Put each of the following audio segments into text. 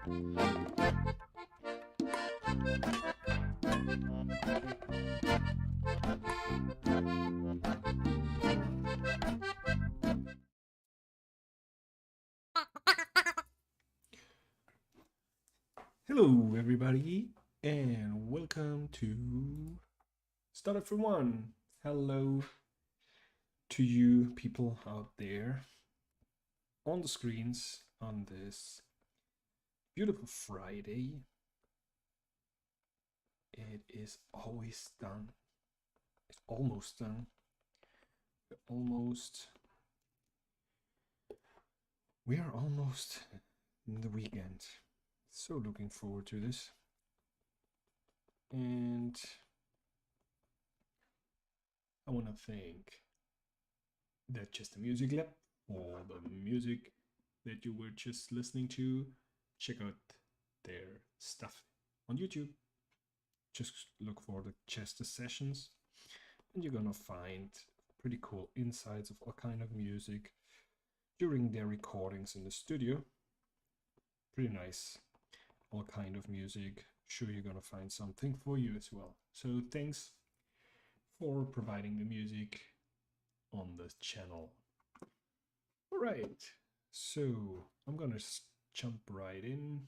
Hello, everybody, and welcome to Startup for One. Hello to you people out there on the screens on this beautiful Friday. It is always done. It's almost done. We are almost in the weekend. So looking forward to this. And I want to thank That's Just a Music Lab for the music that you were just listening to. Check out their stuff on YouTube. Just look for the Chester Sessions, and you're gonna find pretty cool insights of all kind of music during their recordings in the studio. Pretty nice, all kind of music. Sure, you're gonna find something for you as well. So thanks for providing the music on this channel. All right, so I'm gonna jump right in.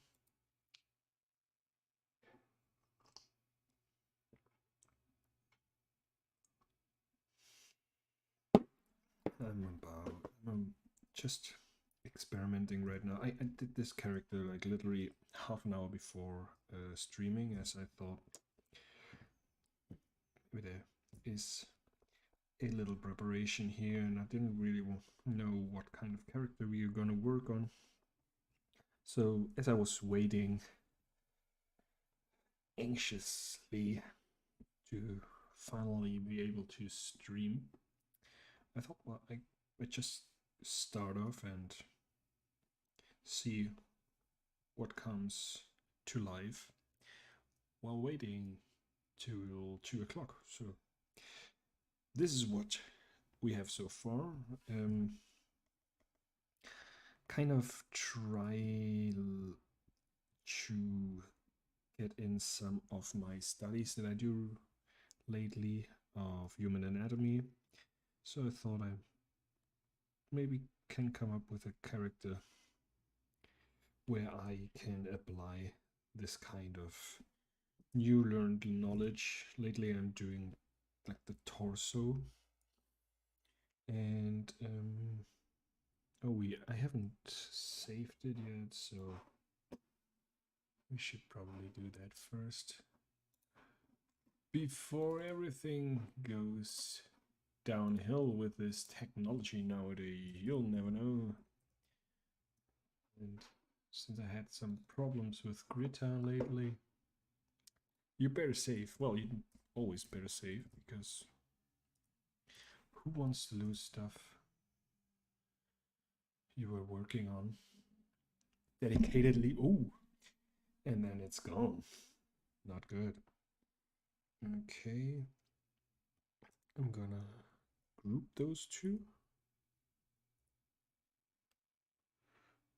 I'm just experimenting right now. I did this character like literally half an hour before streaming, as I thought there is a little preparation here, and I didn't really know what kind of character we are gonna work on. So as I was waiting anxiously to finally be able to stream, I thought, well, I just start off and see what comes to life while waiting till 2 o'clock. So this is what we have so far. Kind of try to get in some of my studies that I do lately of human anatomy. So I thought I maybe can come up with a character where I can apply this kind of new learned knowledge. Lately I'm doing like the torso, and I haven't saved it yet, so we should probably do that first before everything goes downhill with this technology nowadays. You'll never know. And since I had some problems with KRITA lately, you better save. Well, you always better save, because who wants to lose stuff you were working on dedicatedly? Oh, and then it's gone. Not good. Okay, I'm gonna group those two,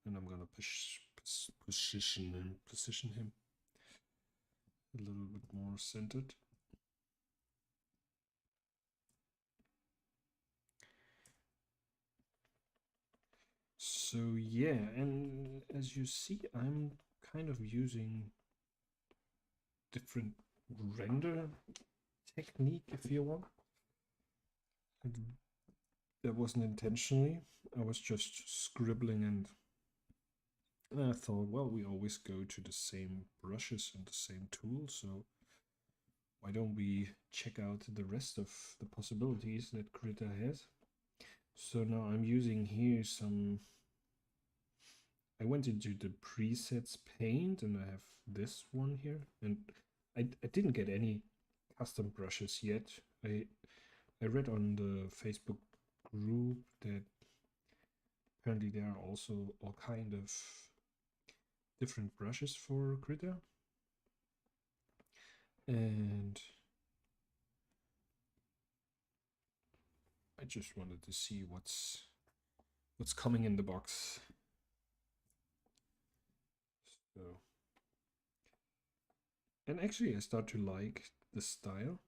and I'm gonna position him a little bit more centered. So yeah, and as you see, I'm kind of using different render technique, if you want. And that wasn't intentionally. I was just scribbling, and I thought, well, we always go to the same brushes and the same tools, so why don't we check out the rest of the possibilities that KRITA has? So now I'm using here some, I went into the presets paint, and I have this one here, and I didn't get any custom brushes yet. I read on the Facebook group that apparently there are also all kind of different brushes for KRITA, and I just wanted to see what's coming in the box. So, and actually I start to like the style.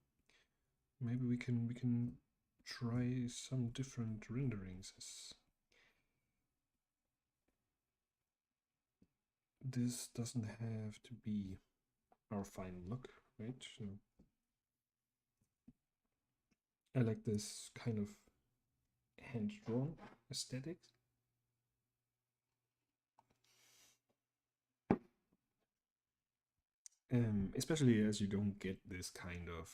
Maybe we can try some different renderings. This doesn't have to be our final look, right? So I like this kind of hand-drawn aesthetic. Especially as you don't get this kind of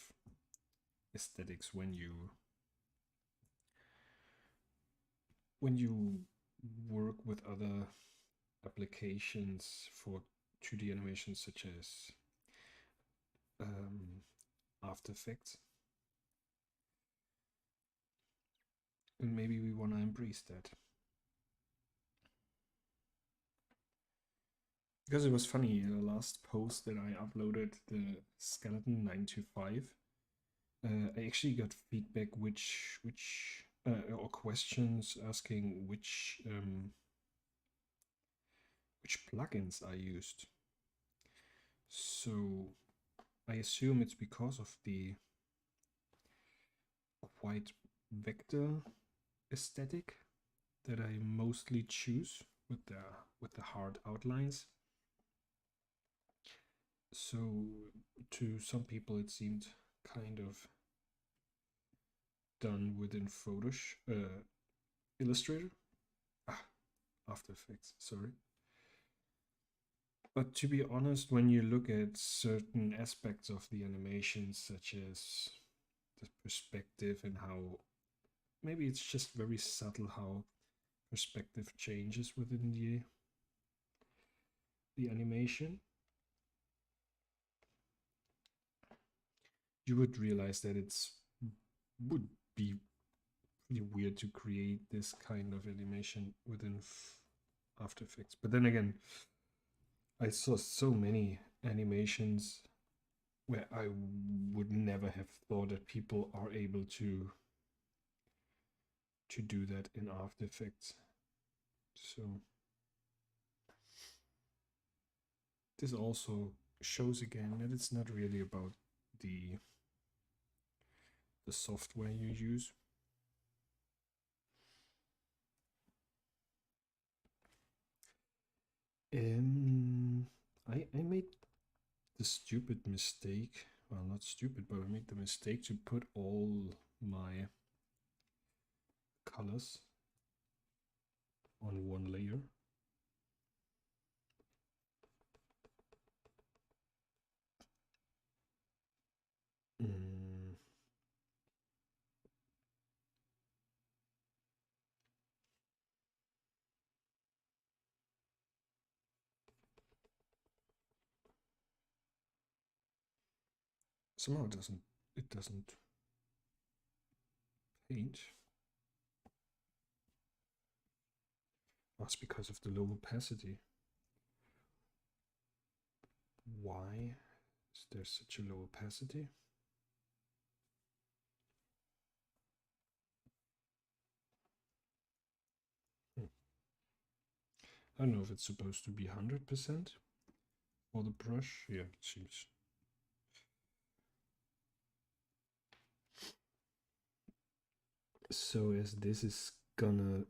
aesthetics when you work with other applications for 2D animation, such as After Effects. And maybe we want to embrace that. Because it was funny, the last post that I uploaded, the skeleton 925, I actually got feedback or questions asking which plugins I used. So I assume it's because of the quite vector aesthetic that I mostly choose with the hard outlines. So to some people it seemed kind of done within Photoshop, Illustrator, After Effects, sorry. But to be honest, when you look at certain aspects of the animation, such as the perspective and how maybe it's just very subtle how perspective changes within the animation, you would realize that would be pretty weird to create this kind of animation within After Effects. But then again, I saw so many animations where I would never have thought that people are able to do that in After Effects. So this also shows again that it's not really about the software you use. I made the stupid mistake, well, not stupid, but I made the mistake to put all my colors on one layer. Somehow it doesn't paint. That's because of the low opacity. Why is there such a low opacity? I don't know if it's supposed to be 100% for the brush. Yeah, it seems. So as this is gonna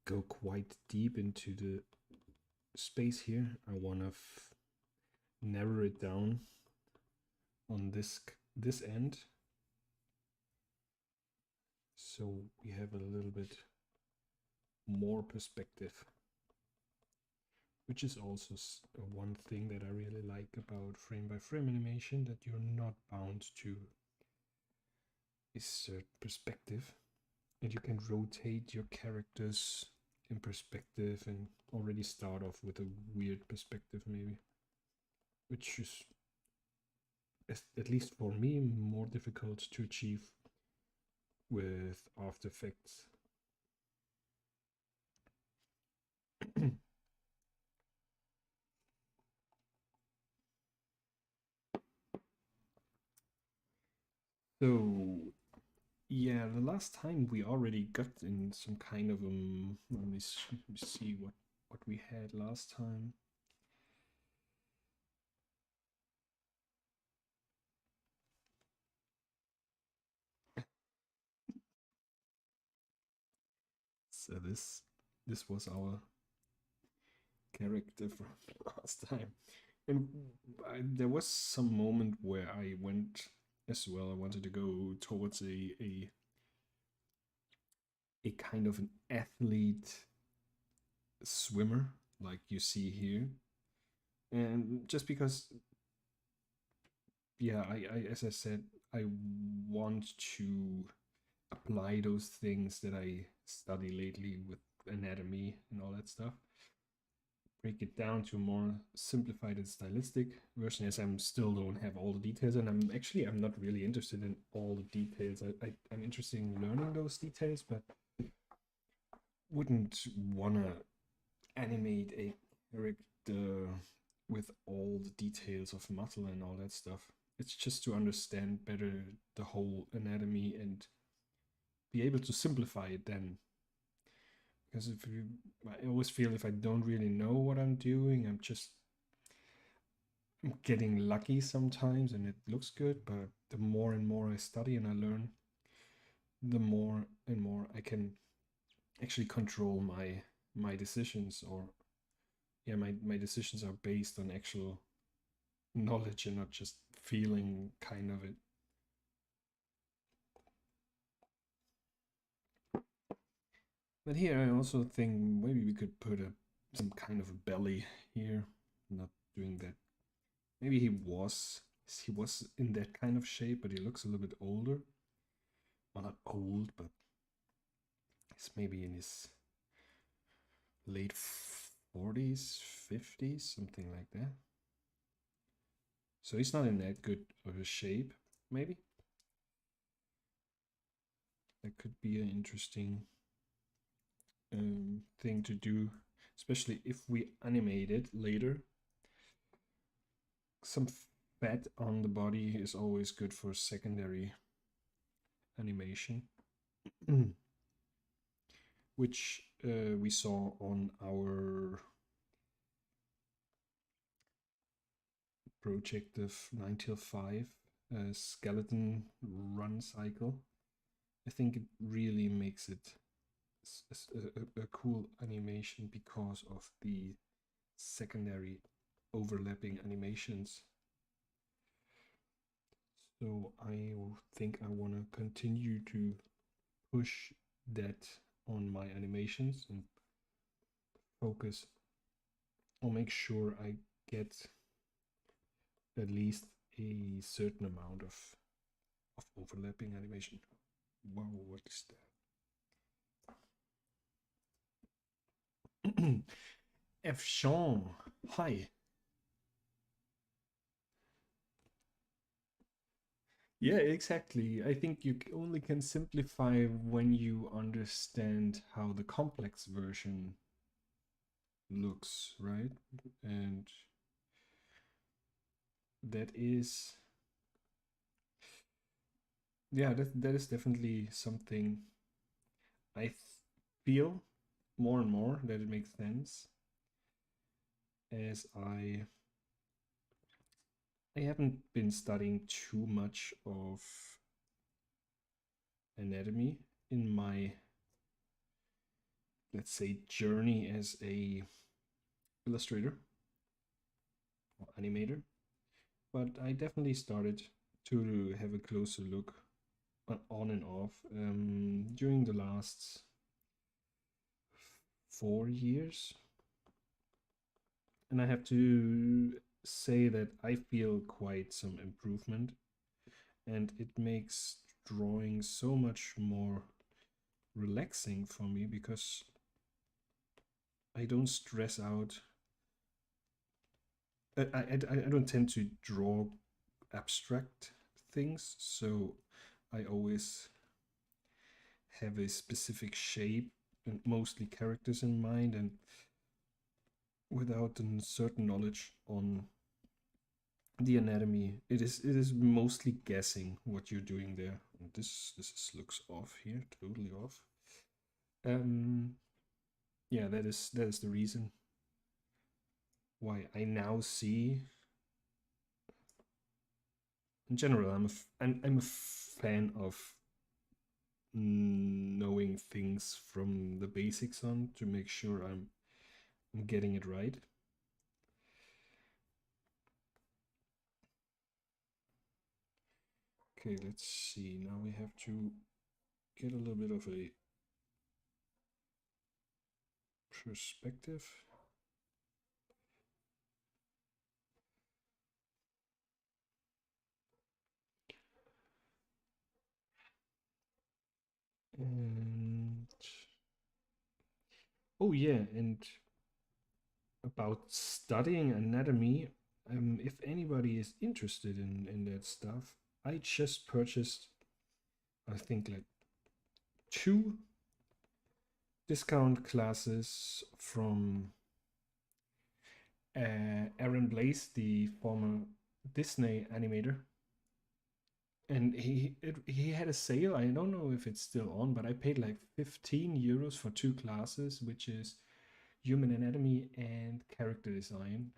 go quite deep into the space here, I wanna narrow it down on this end, so we have a little bit more perspective, which is also one thing that I really like about frame by frame animation, that you're not bound to a certain perspective, and you can rotate your characters in perspective and already start off with a weird perspective maybe, which is, at least for me, more difficult to achieve with After Effects. So yeah, the last time we already got in some kind of let me see what we had last time. So this was our character from last time. And there was some moment where I went as well. I wanted to go towards a kind of an athlete swimmer, like you see here. And just because, yeah, I as I said, I want to apply those things that I study lately with anatomy and all that stuff. Break it down to a more simplified and stylistic version, as I'm still don't have all the details, and I'm not really interested in all the details. I'm interested in learning those details, but wouldn't wanna animate a character with all the details of muscle and all that stuff. It's just to understand better the whole anatomy and be able to simplify it then. Because I always feel if I don't really know what I'm doing, I'm getting lucky sometimes and it looks good, but the more and more I study and I learn, the more and more I can actually control my decisions, or yeah, my decisions are based on actual knowledge and not just feeling kind of it. But here I also think maybe we could put some kind of a belly here. Not doing that. Maybe he was in that kind of shape, but he looks a little bit older. Well, not old, but he's maybe in his late 40s, 50s, something like that. So he's not in that good of a shape, maybe. That could be an interesting thing to do, especially if we animate it later. Some fat on the body is always good for secondary animation, which we saw on our project of 9 till 5 skeleton run cycle. I think it really makes it a cool animation because of the secondary overlapping animations. So I think I want to continue to push that on my animations and focus or make sure I get at least a certain amount of overlapping animation. Wow, what is that? F. Sean, hi. Yeah, exactly. I think you only can simplify when you understand how the complex version looks, right? And that is, yeah, that is definitely something I feel more and more that it makes sense, as I haven't been studying too much of anatomy in my, let's say, journey as a illustrator or animator, but I definitely started to have a closer look on and off during the last 4 years. And I have to say that I feel quite some improvement, and it makes drawing so much more relaxing for me because I don't stress out. I don't tend to draw abstract things, so I always have a specific shape and mostly characters in mind, and without a certain knowledge on the anatomy, it is mostly guessing what you're doing there. And this looks off here, totally off. Yeah, that is the reason why I now see. In general, I'm a fan of knowing things from the basics on to make sure I'm getting it right. Okay, let's see. Now we have to get a little bit of a perspective. And oh yeah, and about studying anatomy, if anybody is interested in that stuff, I just purchased, I think, like 2 discount classes from Aaron Blaise, the former Disney animator. And he had a sale. I don't know if it's still on, but I paid like 15 euros for 2 classes, which is human anatomy and character design.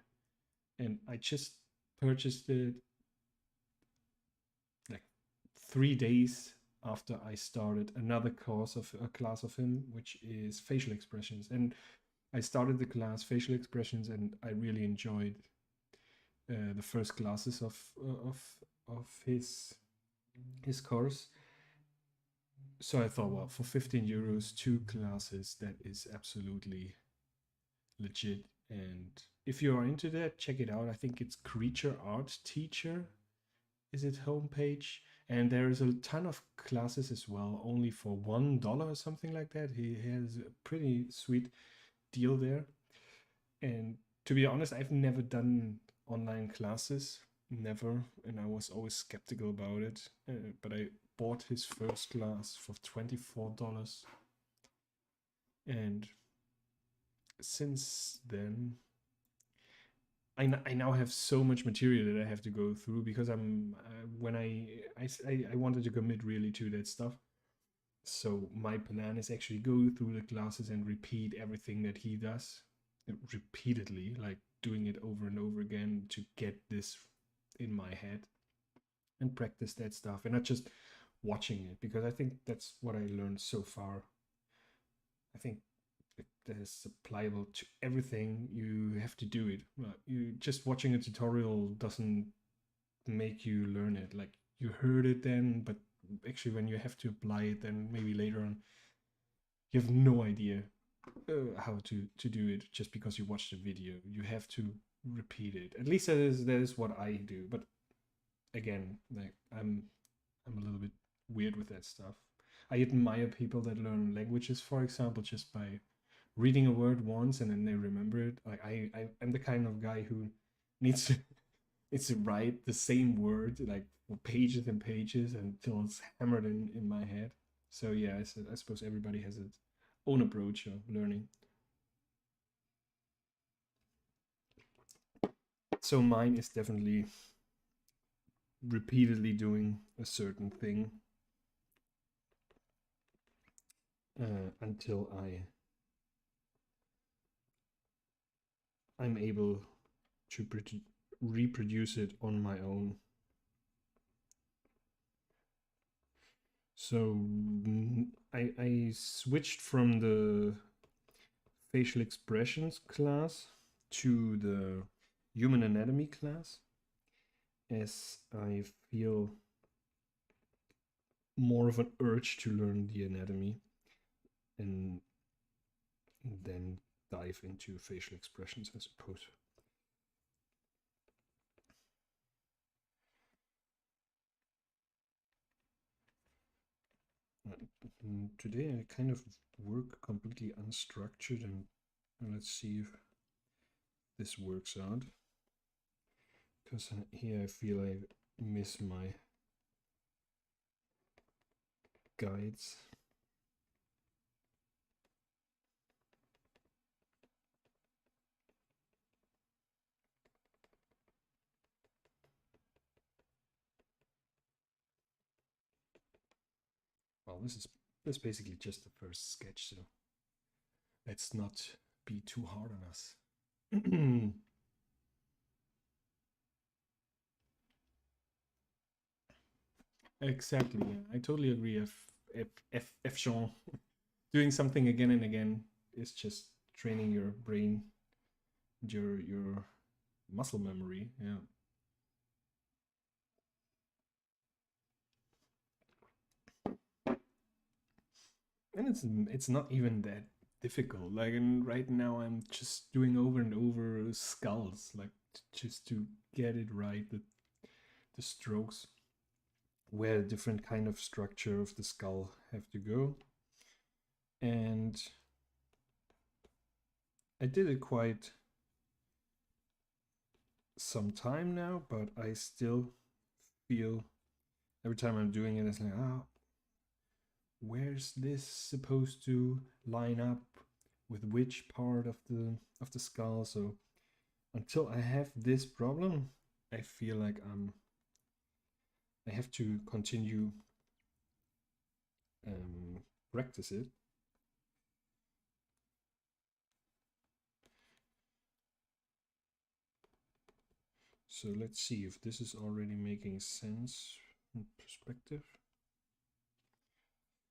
And I just purchased it like 3 days after I started another course of a class of him, which is facial expressions. And I started the class facial expressions, and I really enjoyed the first classes of his course. So I thought, well, for 15 euros, 2 classes, that is absolutely legit. And if you are into that, check it out. I think it's Creature Art Teacher is its homepage. And there is a ton of classes as well, only for $1 or something like that. He has a pretty sweet deal there. And to be honest, I've never done online classes, never, and I was always skeptical about it. But I bought his first class for $24, and since then, I now have so much material that I have to go through, because I'm when I wanted to commit really to that stuff. So my plan is actually go through the classes and repeat everything that he does repeatedly, like doing it over and over again to get this in my head and practice that stuff, and not just watching it, because I think that's what I learned so far. I think that is applicable to everything. You have to do it. You just watching a tutorial doesn't make you learn it. Like, you heard it then, but actually when you have to apply it, then maybe later on, you have no idea how to do it just because you watched the video. You have to repeat it. At least that is what I do. But again, like, I'm a little bit weird with that stuff. I admire people that learn languages, for example, just by reading a word once and then they remember it. Like, I'm the kind of guy who needs to write the same word like for pages and pages until it's hammered in my head. So yeah, I suppose everybody has its own approach of learning. So mine is definitely repeatedly doing a certain thing until I'm able to reproduce it on my own. So I switched from the facial expressions class to the human anatomy class, as I feel more of an urge to learn the anatomy and then dive into facial expressions, I suppose. Today I kind of work completely unstructured, and let's see if this works out, because here I feel I miss my guides. Well, this is basically just the first sketch, so let's not be too hard on us. Exactly, yeah. I totally agree. F Jean. doing something again and again is just training your brain, your muscle memory. Yeah. And it's not even that difficult. Like, and right now I'm just doing over and over skulls, like just to get it right, the strokes, where different kind of structure of the skull have to go. And I did it quite some time now, but I still feel every time I'm doing it, it's like, oh, where's this supposed to line up with which part of the skull? So until I have this problem, I feel like I have to continue practice it. So let's see if this is already making sense in perspective.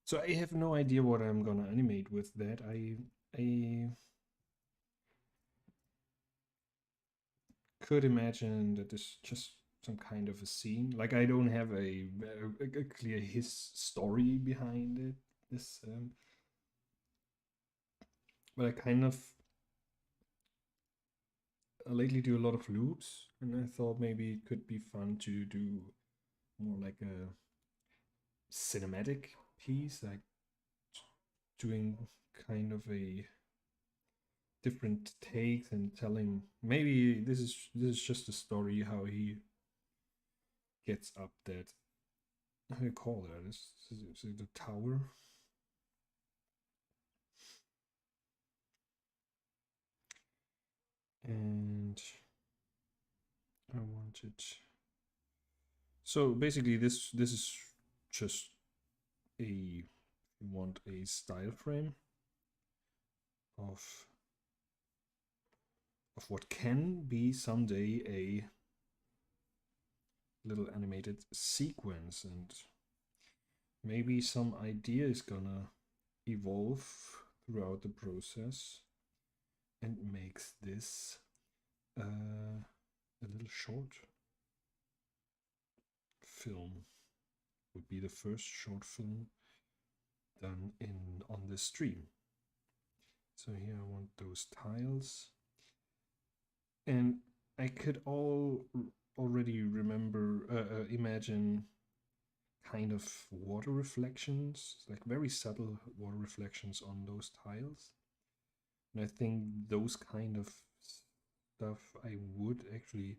So I have no idea what I'm gonna animate with that. I could imagine that this is just some kind of a scene. Like, I don't have a clear story behind it. This, but I kind of lately do a lot of loops, and I thought maybe it could be fun to do more like a cinematic piece, like doing kind of a different takes and telling, maybe this is just a story how he gets up that, how do you call that? Is it the tower? And I wanted, so basically this is just a, you want a style frame of what can be someday a little animated sequence, and maybe some idea is gonna evolve throughout the process and makes this a little short film. Would be the first short film done on this stream. So here I want those tiles, and I could already remember imagine kind of water reflections, like very subtle water reflections on those tiles. And I think those kind of stuff I would actually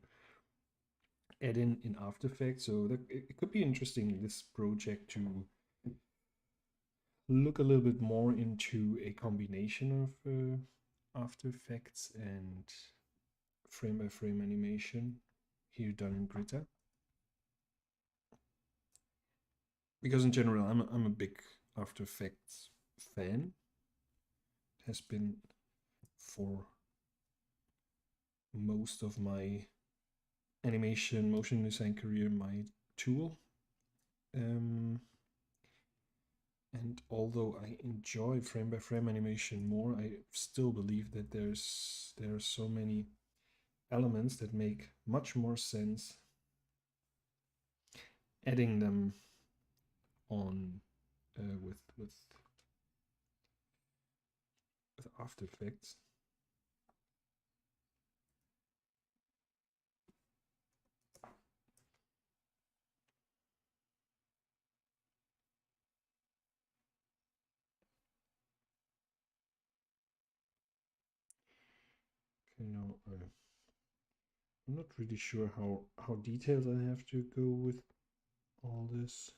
add in After Effects. So that it could be interesting, this project, to look a little bit more into a combination of After Effects and frame by frame animation here done in KRITA. Because in general, I'm a big After Effects fan. It has been for most of my animation motion design career my tool. And although I enjoy frame by frame animation more, I still believe that there are so many elements that make much more sense adding them on with After Effects. Okay, now I'm not really sure how detailed I have to go with all this.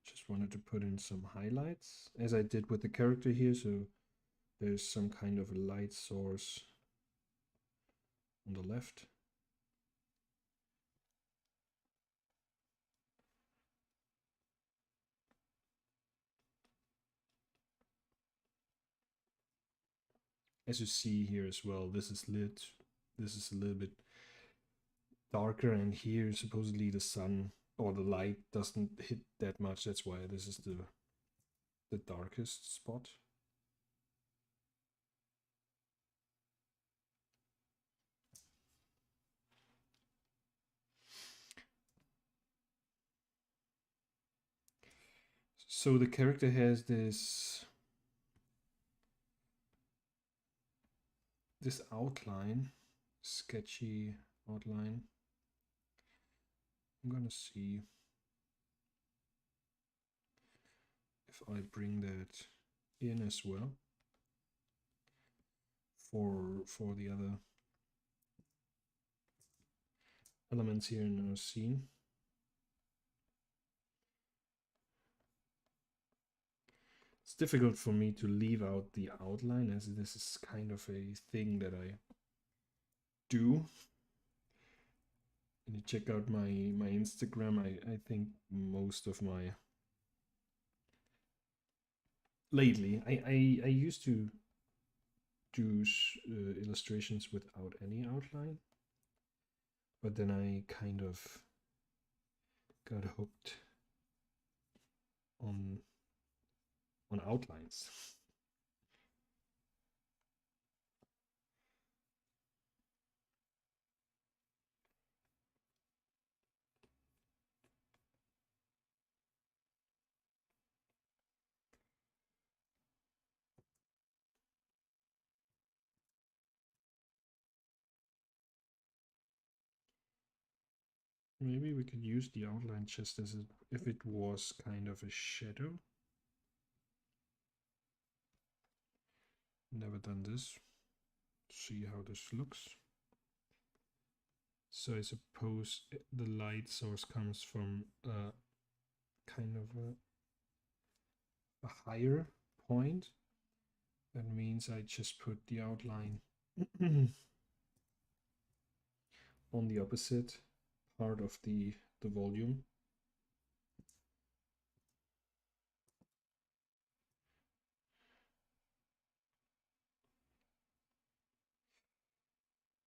Just wanted to put in some highlights, as I did with the character here, so there's some kind of a light source on the left. As you see here as well, this is lit. This is a little bit darker, and here supposedly the sun or the light doesn't hit that much. That's why this is the darkest spot. So the character has this outline, sketchy outline. I'm gonna see if I bring that in as well for the other elements here in our scene. It's difficult for me to leave out the outline, as this is kind of a thing that I do. And you check out my Instagram, I think most of my lately I used to do illustrations without any outline, but then I kind of got hooked on outlines. Maybe we could use the outline just as if it was kind of a shadow. Never done this. See how this looks. So I suppose the light source comes from kind of a higher point. That means I just put the outline on the opposite part of the volume.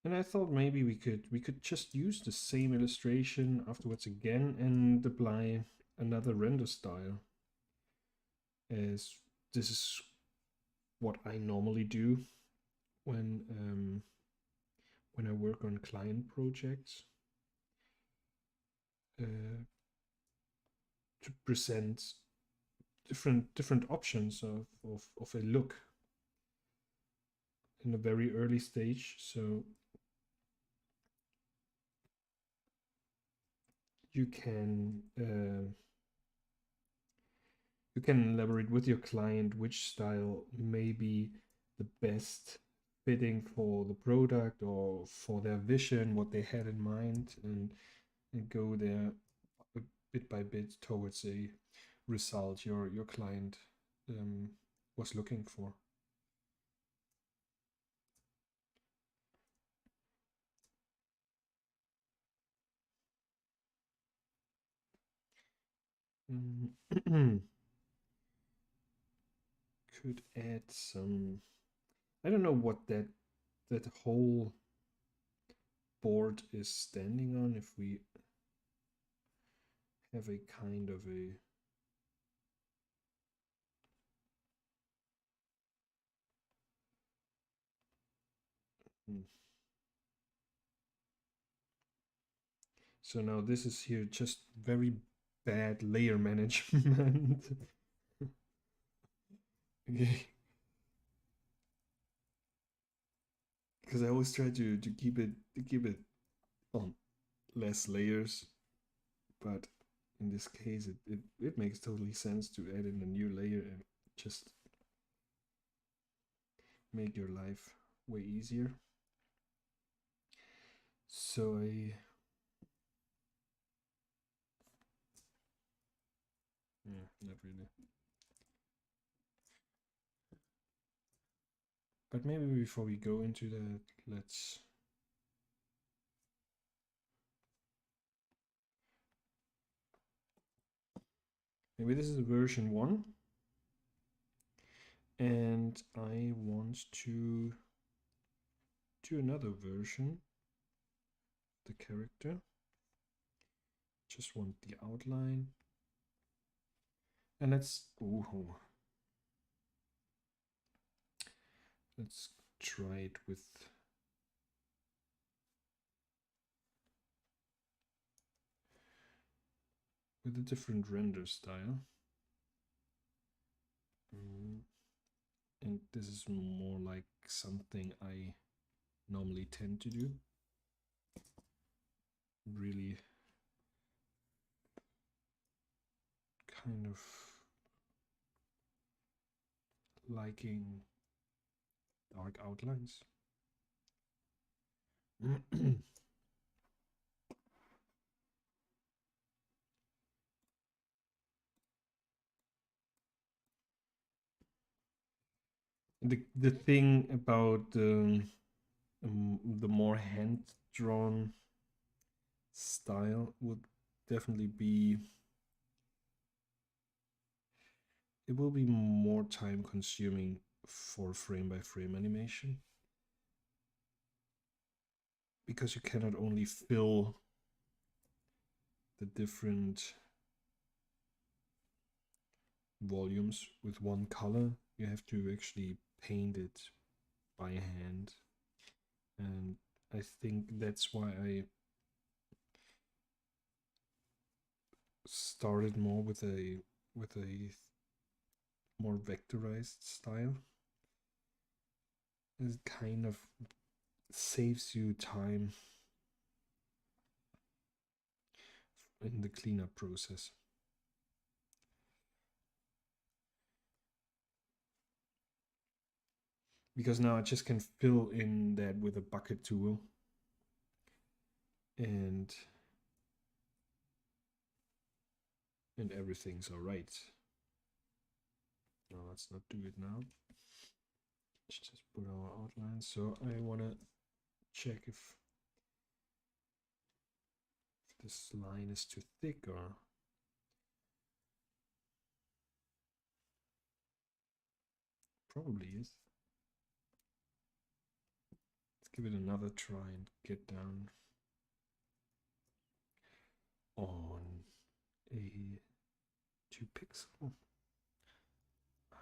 And I thought maybe we could just use the same illustration afterwards again and apply another render style, as this is what I normally do when I work on client projects, to present different options of a look in a very early stage. So you can elaborate with your client which style may be the best fitting for the product or for their vision, what they had in mind, and go there bit by bit towards a result your client was looking for. Could add some, I don't know what that whole board is standing on, if we have a kind of a so now this is here just very bad layer management. Okay, because I always try to keep it on less layers, but in this case it makes totally sense to add in a new layer and just make your life way easier. So not really. But maybe before we go into that, let's maybe this is version 1, and I want to do another version the character. Just want the outline. And let's try it with a different render style. And this is more like something I normally tend to do. Really kind of liking dark outlines. The thing about the more hand-drawn style would definitely be, it will be more time consuming for frame by frame animation, because you cannot only fill the different volumes with one color, you have to actually paint it by hand. And I think that's why I started more with a more vectorized style. It kind of saves you time in the cleanup process. Because now I just can fill in that with a bucket tool, and everything's all right. No, let's not do it now. Let's just put our outline. So I want to check if this line is too thick, or probably is. Let's give it another try and get down on a 2 pixel.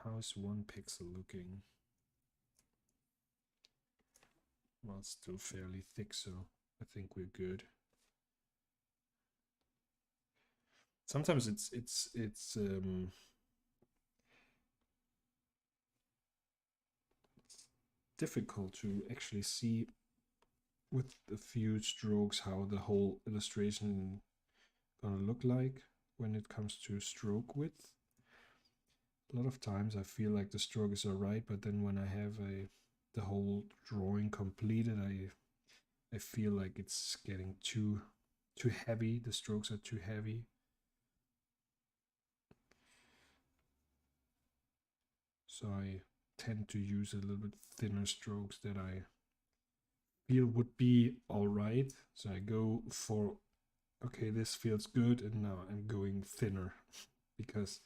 How's 1 pixel looking? Well, it's still fairly thick, so I think we're good. Sometimes it's difficult to actually see with a few strokes how the whole illustration gonna look like when it comes to stroke width. A lot of times I feel like the stroke is alright, but then when I have the whole drawing completed, I feel like it's getting too heavy. The strokes are too heavy. So I tend to use a little bit thinner strokes that I feel would be alright. So I go for, okay, this feels good, and now I'm going thinner because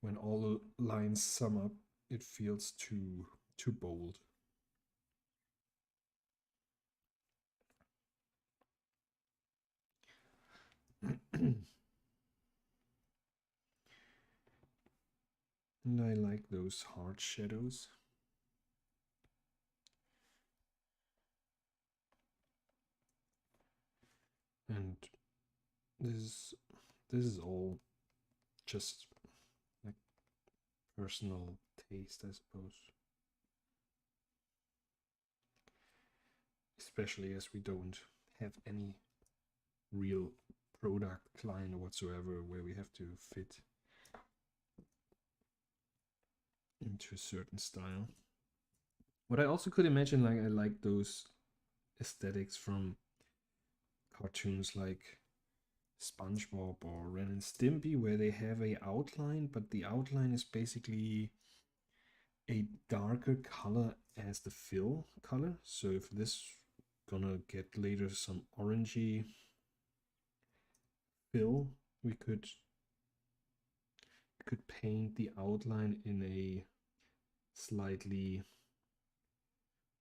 when all the lines sum up, it feels too bold. And I like those hard shadows. And this is all just like personal taste, I suppose. Especially as we don't have any real product line whatsoever where we have to fit into a certain style. What I also could imagine, like, I like those aesthetics from cartoons like SpongeBob or Ren and Stimpy, where they have a outline, but the outline is basically a darker color as the fill color. So if this gonna get later some orangey fill, we could paint the outline in a slightly,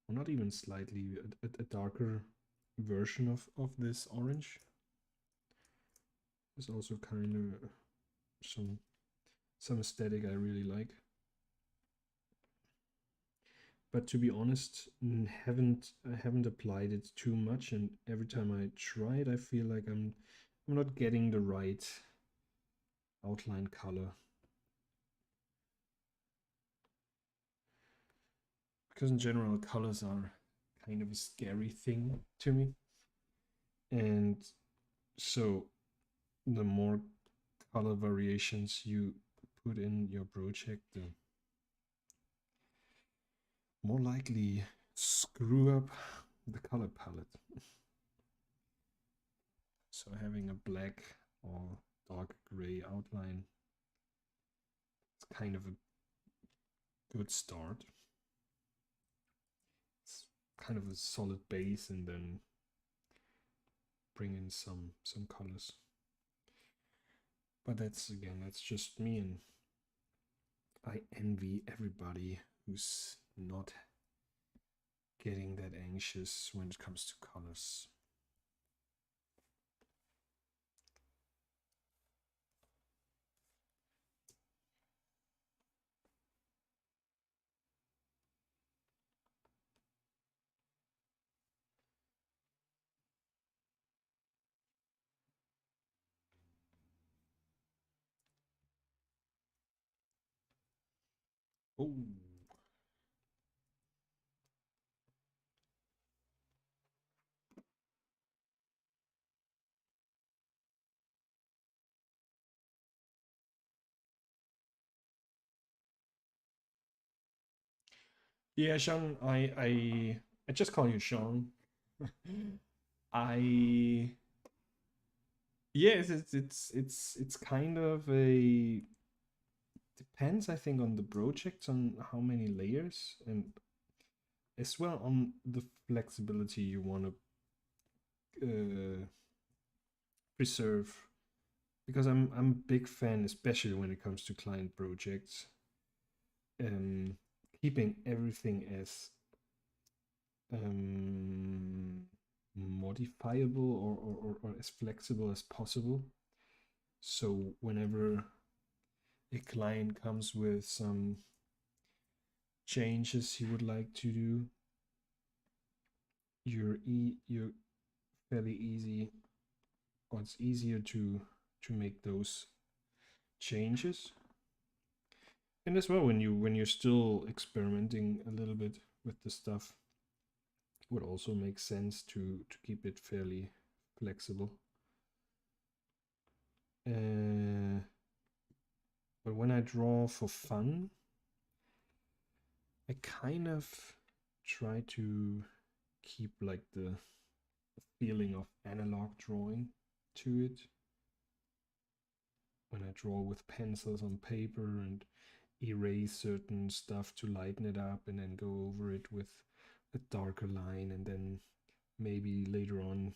or not even slightly, a darker version of this orange. There's also kind of some aesthetic I really like. But to be honest, I haven't applied it too much, and every time I try it, I feel like I'm not getting the right outline color. Because in general, colors are kind of a scary thing to me. And so the more color variations you put in your project, the more likely screw up the color palette. So having a black or dark gray outline is kind of a good start. It's kind of a solid base, and then bring in some colors. But that's just me, and I envy everybody who's not getting that anxious when it comes to colors. Oh. Yeah, Sean, I just call you Sean. I yes, it's kind of a depends, I think, on the project, on how many layers, and as well on the flexibility you want to preserve. Because I'm a big fan, especially when it comes to client projects, keeping everything as modifiable or as flexible as possible. So whenever a client comes with some changes he would like to do, you're fairly easy, or it's easier to make those changes. And as well, when you're still experimenting a little bit with the stuff, it would also make sense to keep it fairly flexible. But when I draw for fun, I kind of try to keep like the feeling of analog drawing to it. When I draw with pencils on paper and erase certain stuff to lighten it up, and then go over it with a darker line, and then maybe later on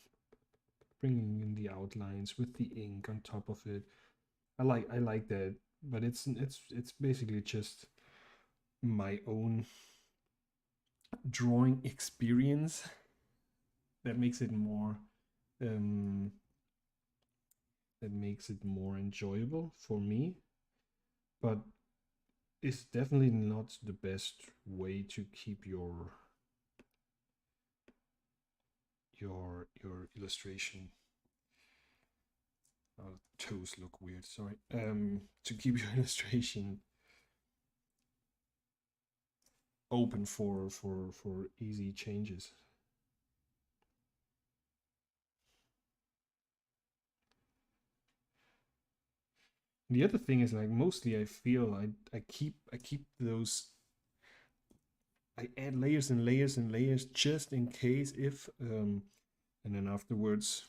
bringing in the outlines with the ink on top of it. I like that, but it's basically just my own drawing experience that makes it more enjoyable for me. But it's definitely not the best way to keep your illustration. Oh, toes look weird, sorry. To keep your illustration open for easy changes. The other thing is, like, mostly I feel I keep those, I add layers and layers and layers just in case if and then afterwards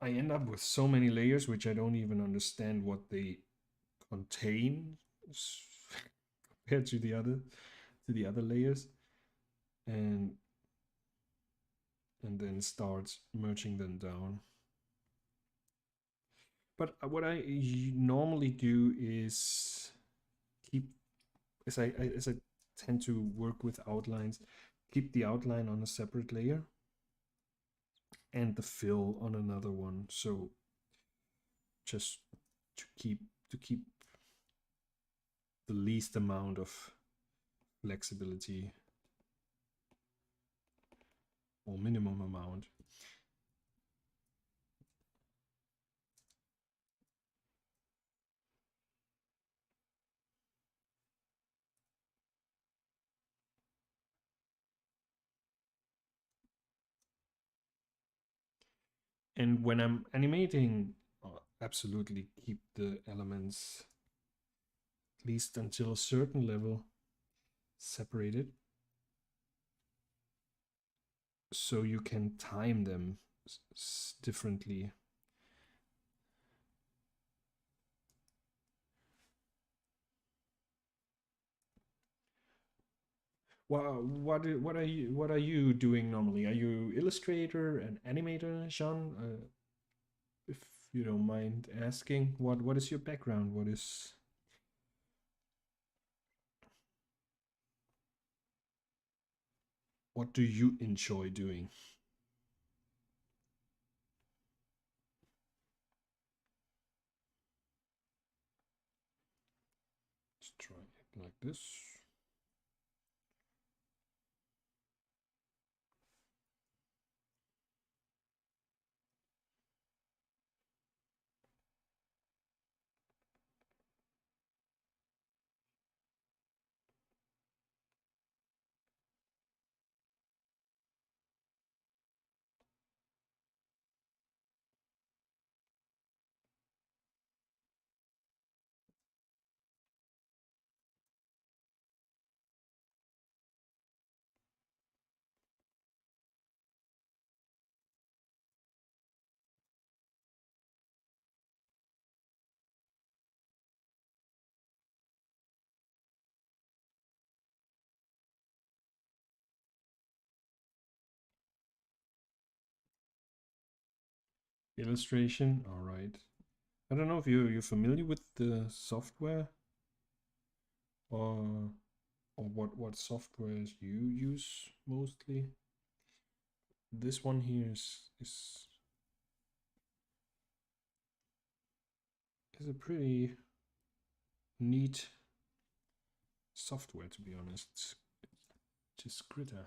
I end up with so many layers which I don't even understand what they contain compared to the other layers, and then start merging them down. But what I normally do is keep, as I tend to work with outlines, keep the outline on a separate layer and the fill on another one. So just to keep the least amount of flexibility or minimum amount. And when I'm animating, absolutely keep the elements at least until a certain level separated, so you can time them differently. What are you doing normally? Are you illustrator and animator, Sean? If you don't mind asking, what is your background? What do you enjoy doing? Let's try it like this. Illustration, all right. I don't know if you're familiar with the software or what softwares you use mostly. This one here is a pretty neat software, to be honest. Just KRITA.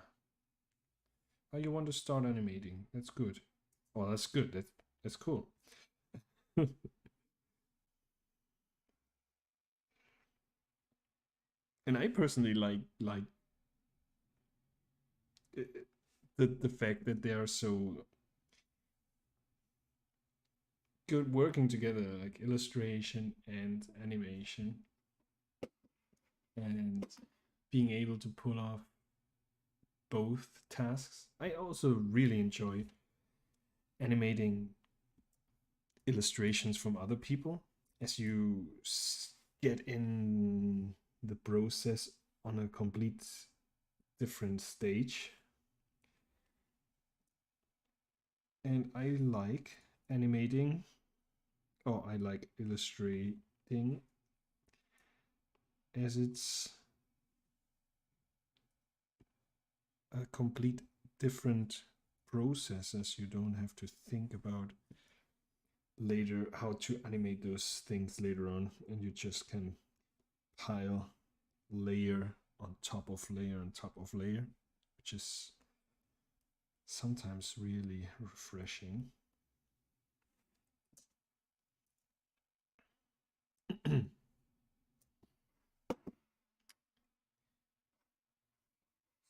Oh, you want to start animating? That's good. Oh, that's good. That's cool. And I personally like the fact that they are so good working together, like illustration and animation, and being able to pull off both tasks. I also really enjoy animating illustrations from other people as you get in the process on a complete different stage. And I like animating, or I like illustrating, as it's a complete different process, as you don't have to think about later how to animate those things later on, and you just can pile layer on top of layer on top of layer, which is sometimes really refreshing.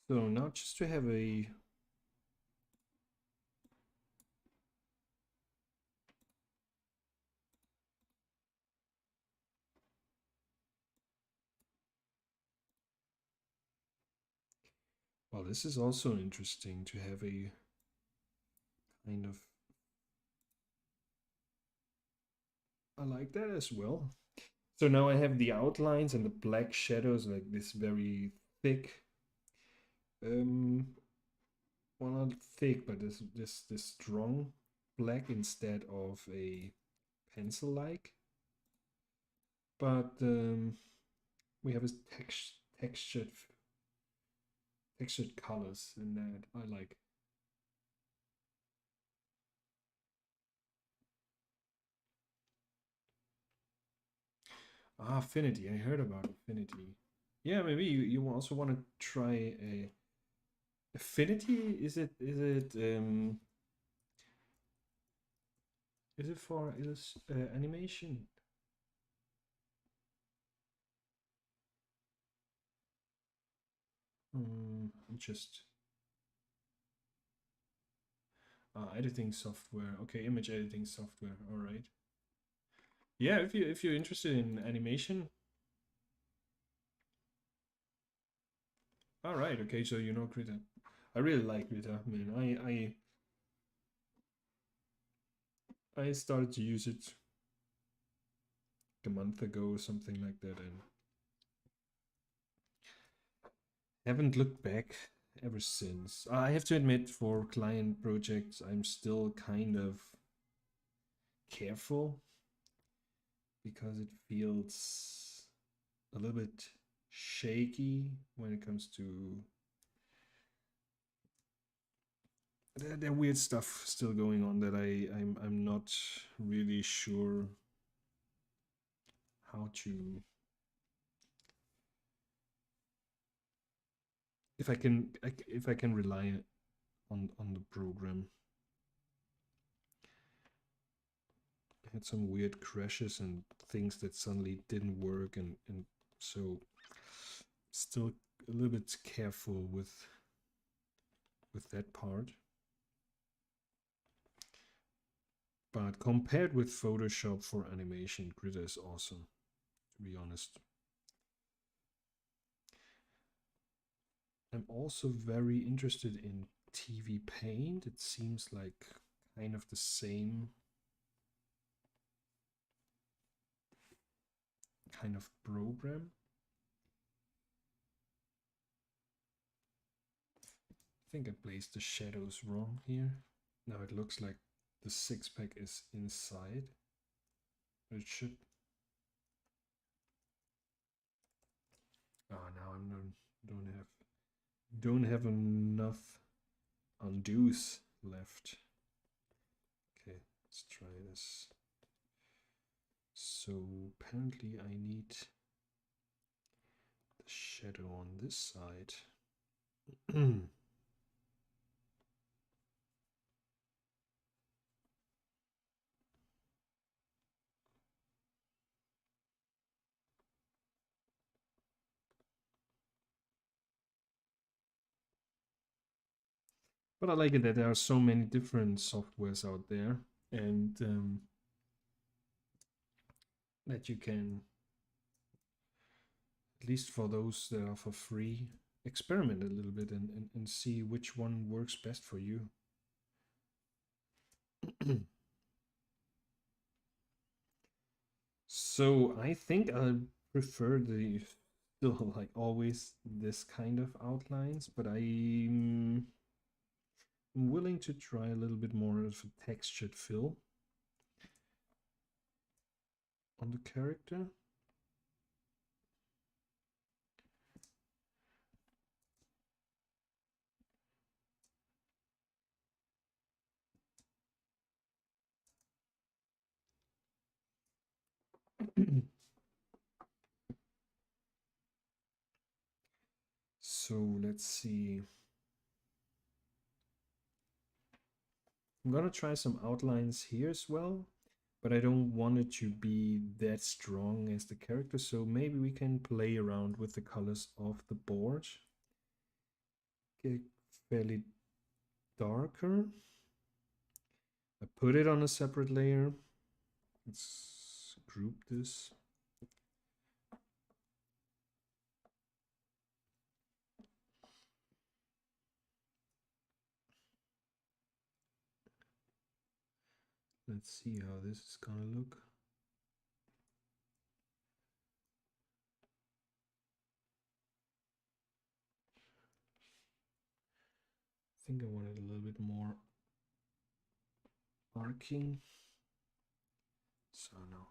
So now just to have a well, this is also interesting to have a kind of, I like that as well. So now I have the outlines and the black shadows, like this very thick, well, not thick, but this strong black instead of a pencil-like. But we have a textured textured colors in that I like. Ah, Affinity. I heard about Affinity. Yeah, maybe you also want to try a Affinity. Is it for animation? Just editing software. Okay, image editing software. All right. Yeah, if you're interested in animation. All right. Okay, so you know KRITA. I really like KRITA, man. I started to use it a month ago or something like that, and haven't looked back ever since. I have to admit, for client projects, I'm still kind of careful because it feels a little bit shaky when it comes to there weird stuff still going on that I'm not really sure how to if I can rely on the program. I had some weird crashes and things that suddenly didn't work, and so still a little bit careful with that part. But compared with Photoshop for animation, KRITA is awesome, to be honest. I'm also very interested in TV Paint. It seems like kind of the same kind of program. I think I placed the shadows wrong here. Now it looks like the six pack is inside, but it should. Oh, now I don't have enough undos left. Okay, let's try this. So apparently I need the shadow on this side. But I like it that there are so many different softwares out there, and that you can, at least for those that are for free, experiment a little bit and see which one works best for you. So I think I prefer the still like always this kind of outlines, but I'm willing to try a little bit more of a textured fill on the character. So let's see. I'm gonna try some outlines here as well, but I don't want it to be that strong as the character, so maybe we can play around with the colors of the board. Get fairly darker. I put it on a separate layer. Let's group this. Let's see how this is gonna look. I think I wanted a little bit more arcing. So no.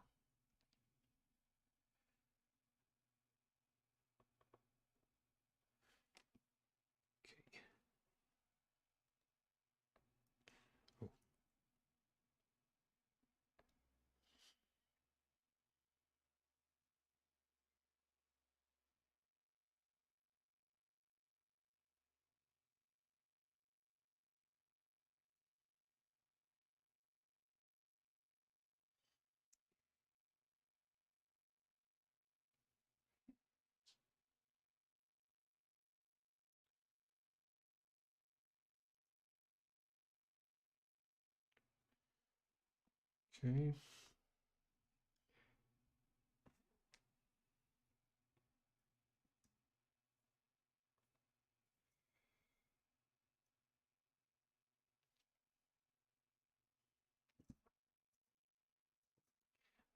Okay.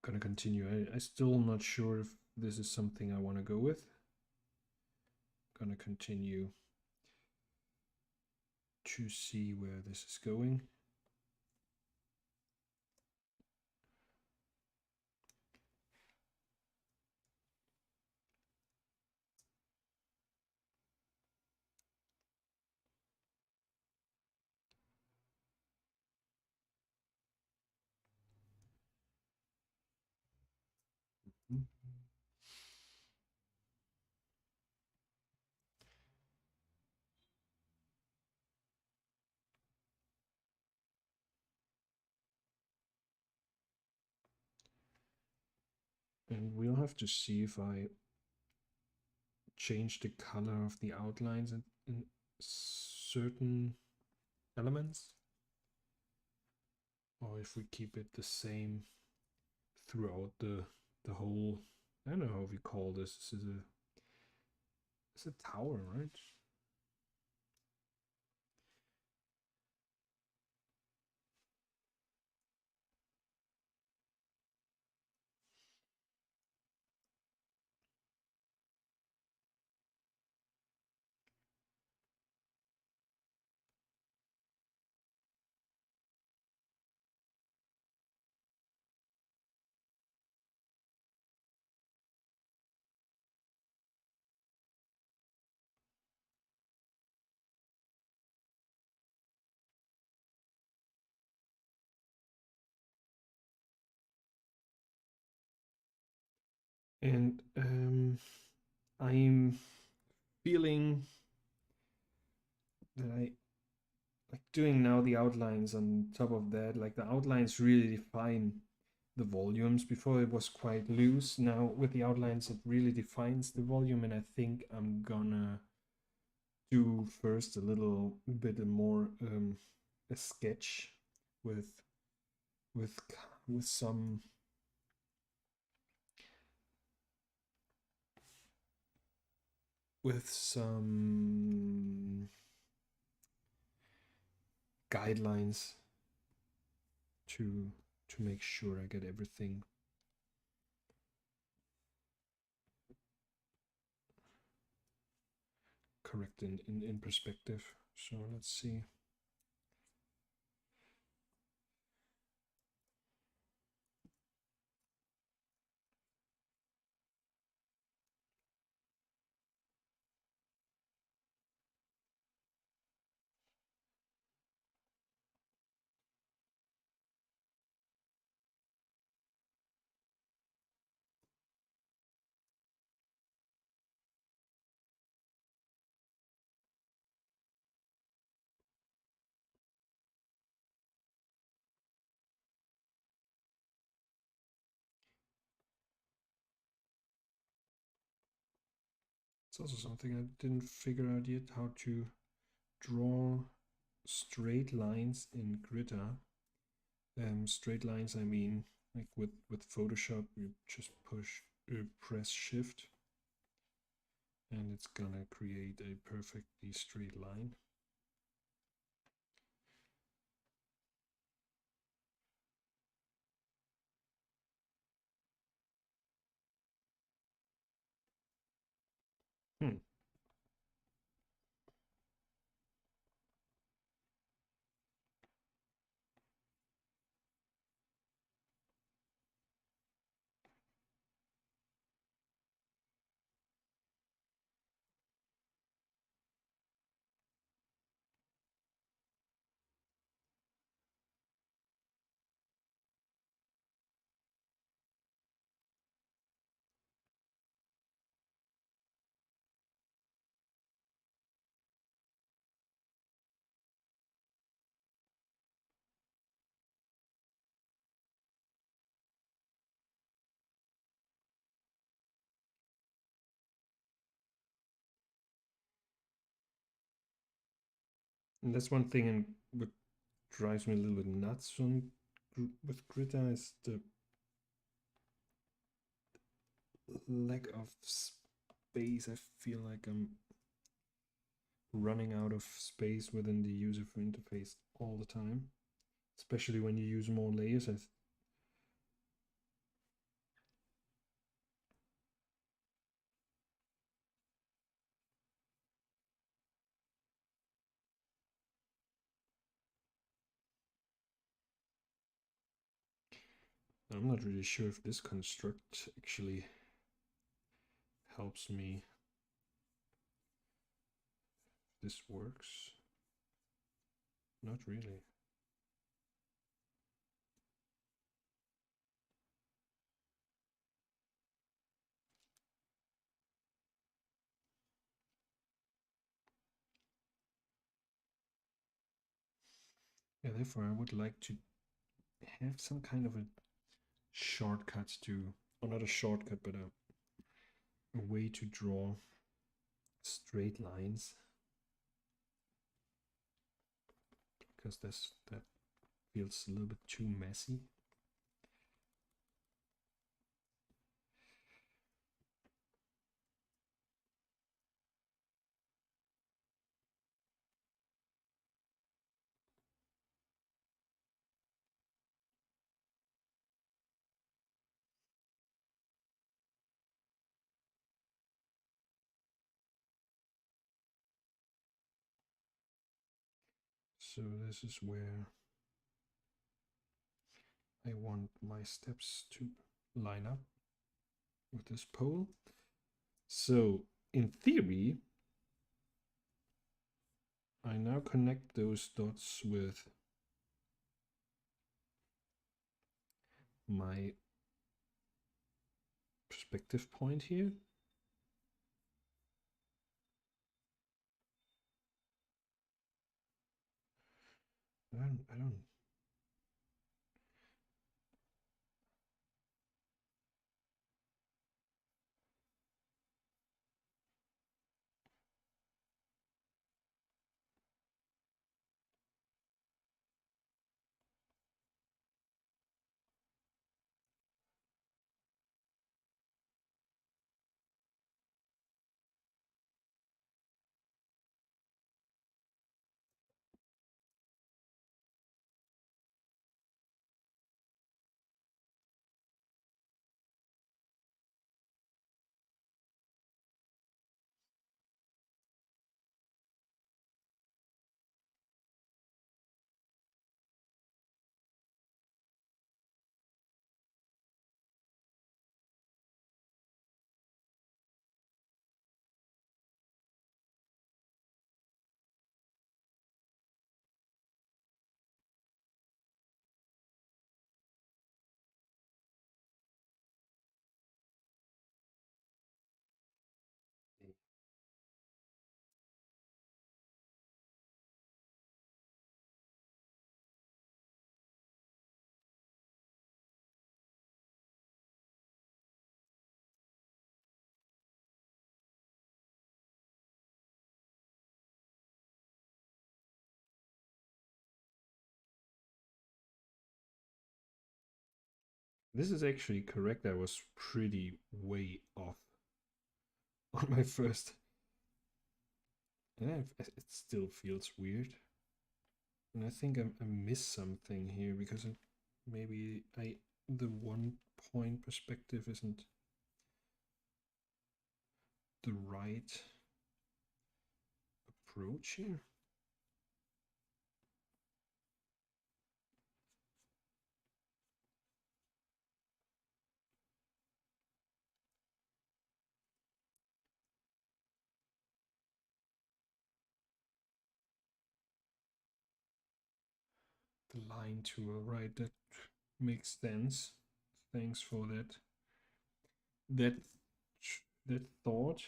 Gonna continue. I still not sure if this is something I want to go with. Gonna continue to see where this is going. And we'll have to see if I change the color of the outlines in certain elements, or if we keep it the same throughout the whole. I don't know how we call this. It's a tower, right? And I'm feeling that I like doing now the outlines on top of that. Like the outlines really define the volumes. Before it was quite loose. Now with the outlines, it really defines the volume. And I think I'm gonna do first a little bit more a sketch with with with some guidelines to make sure I get everything correct in perspective. So let's see. It's also something I didn't figure out yet, how to draw straight lines in KRITA. Straight lines, I mean, like with Photoshop, you just press Shift, and it's gonna create a perfectly straight line. Hmm. And that's one thing, and what drives me a little bit nuts on with KRITA is the lack of space. I feel like I'm running out of space within the user interface all the time, especially when you use more layers. I'm not really sure if this construct actually helps me. This works. Not really. Yeah, therefore I would like to have some kind of a shortcut to, or not a shortcut, but a way to draw straight lines, because that feels a little bit too messy. So this is where I want my steps to line up with this pole. So in theory, I now connect those dots with my perspective point here. I don't. This is actually correct. I was pretty way off on my first. And it still feels weird. And I think I missed something here because maybe the 1 point perspective isn't the right approach here. The line tool, right? That makes sense. Thanks for that. That thought.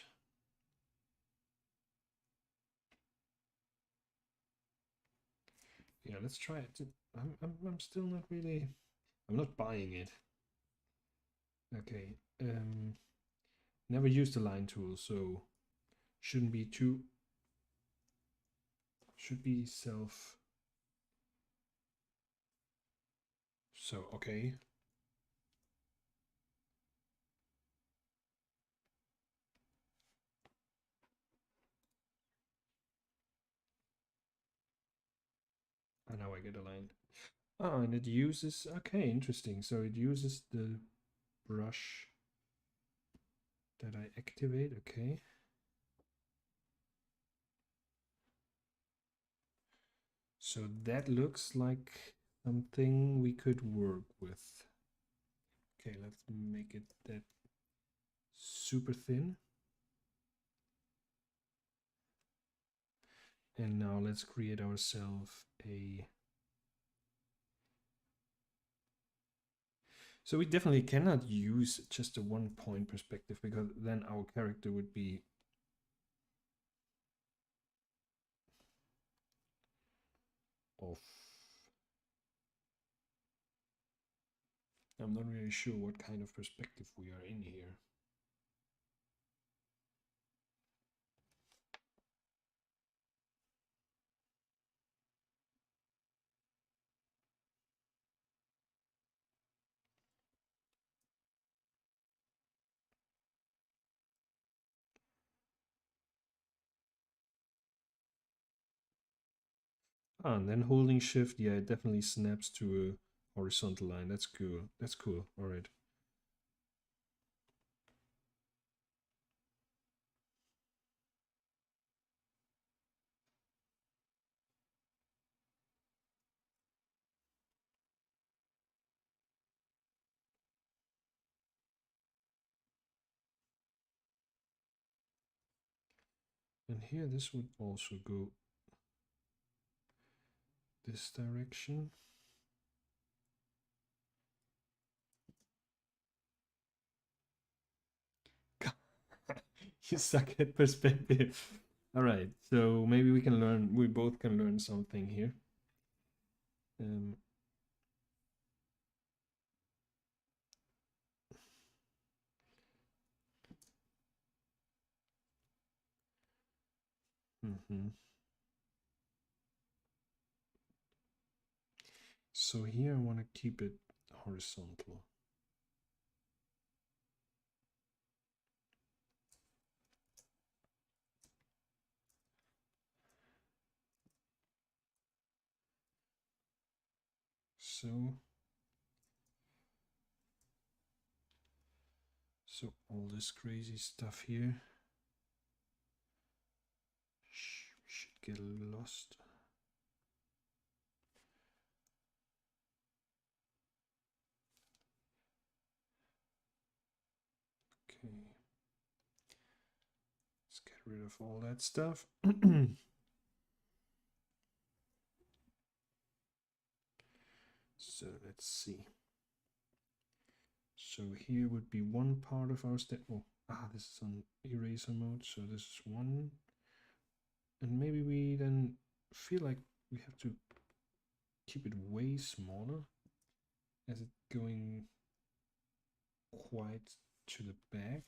Yeah, let's try it. I'm still not really. I'm not buying it. Okay. Never used the line tool, so shouldn't be too. Should be So, okay. And now I get a line. Oh, and it uses, okay, interesting. So it uses the brush that I activate, okay. So that looks like something we could work with. Okay, let's make it that super thin. And now let's create ourselves a... So we definitely cannot use just a 1-point perspective, because then our character would be off. I'm not really sure what kind of perspective we are in here. Ah, and then holding shift, yeah, it definitely snaps to a horizontal line. That's cool. That's cool. All right. And here, this would also go this direction. You suck at perspective. All right, so maybe we can learn, we both can learn something here. Mhm. So here I want to keep it horizontal. So all this crazy stuff here should get lost. Okay. Let's get rid of all that stuff. So let's see. So here would be one part of our step. Oh, this is on eraser mode. So this is one. And maybe we then feel like we have to keep it way smaller, as it going quite to the back.